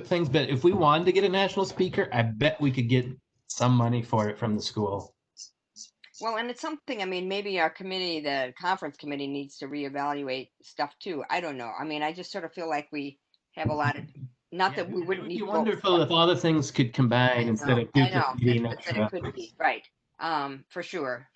things, but if we wanted to get a national speaker, I bet we could get some money for it from the school. Well, and it's something, I mean, maybe our committee, the conference committee, needs to reevaluate stuff too. I don't know. I mean, I just sort of feel like we have a lot of, not that we wouldn't need It'd be both, wonderful if all the things could combine instead of duplicating that extra. it could be, right. For sure.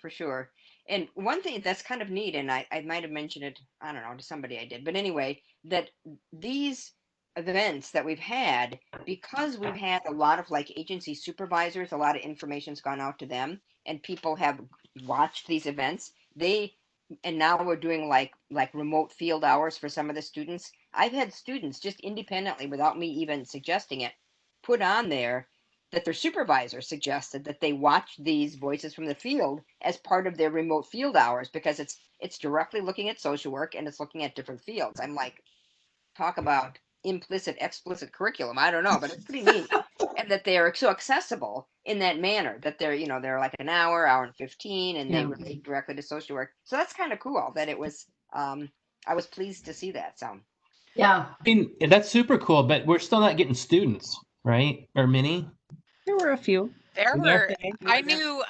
And one thing that's kind of neat, and I might have mentioned it, I don't know, to somebody I did, but anyway, that these events that we've had, because we've had a lot of like agency supervisors, a lot of information's gone out to them, and people have watched these events. And now we're doing like remote field hours for some of the students. I've had students just independently, without me even suggesting it, put on there that their supervisor suggested that they watch these voices from the field as part of their remote field hours, because it's directly looking at social work and it's looking at different fields. I'm like, talk about implicit explicit curriculum. I don't know, but it's pretty neat. And that they are so accessible in that manner, that they're like an hour and 15, and they relate directly to social work. So that's kind of cool that it was I was pleased to see that. So Yeah. I mean, that's super cool, but we're still not getting students, right? Or many? There were a few. There Were were, there? I knew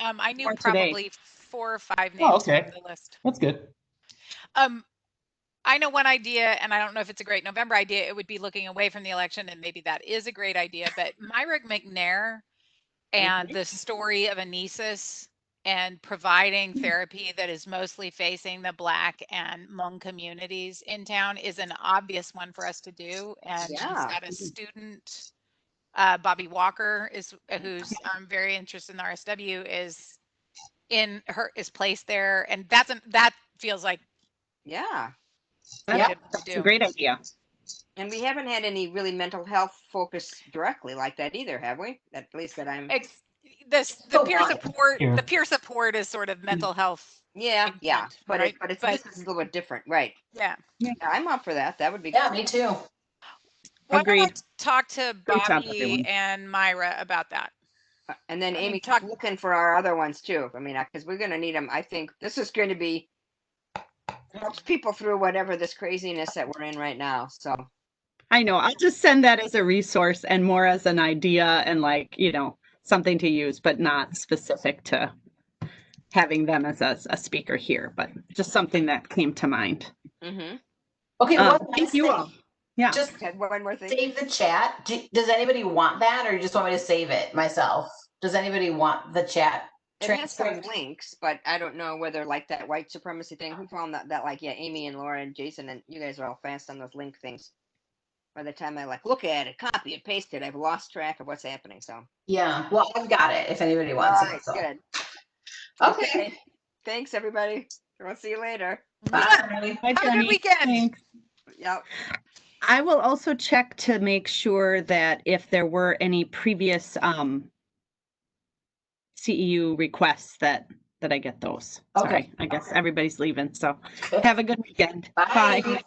More today. probably 4 or 5 Oh, names okay. from the list. That's good. I know one idea, and I don't know if it's a great November idea. It would be looking away from the election, and maybe that is a great idea. But Myrick McNair and the story of Anesis and providing therapy that is mostly facing the Black and Hmong communities in town is an obvious one for us to do. And she's Yeah. got a student, Bobby Walker, who's very interested in the RSW, is placed there, and that feels like Yeah. Yeah. good to That's a do. great idea. And we haven't had any really mental health focus directly like that either, have we? At least that I'm. The So peer what? support, Here. the peer support is sort of mental health. Yeah. intent, But right? this is a little bit different, right? Yeah. Yeah, I'm up for that. That would be. Yeah, me too. Why don't I Agreed. talk to Great job, Bobby everyone. and Myra about that? And then I mean, Amy, talk- keep looking for our other ones too. I mean, because we're going to need them. I think this is going to be helps people through whatever this craziness that we're in right now. So I know. I'll just send that as a resource and more as an idea and like, something to use, but not specific to having them as a speaker here, but just something that came to mind. mm-hmm. Okay, one Thank last you thing. all. Yeah. Just One more thing. save the chat. Does anybody want that, or you just want me to save it myself? Does anybody want the chat It has some transcript? links, but I don't know whether like that white supremacy thing. Who found that like Amy and Laura and Jason and you guys are all fast on those link things. By the time I look at it, copy it, paste it, I've lost track of what's happening. So Yeah, well, I've got it if anybody wants all right, it. So. good. Okay. Thanks everybody. We'll see you later. Bye. Bye, Have a Jenny. good weekend. Thanks. Yep. I will also check to make sure that if there were any previous CEU requests that I get those. Okay. Sorry, I guess everybody's leaving. So have a good weekend. Bye. Bye.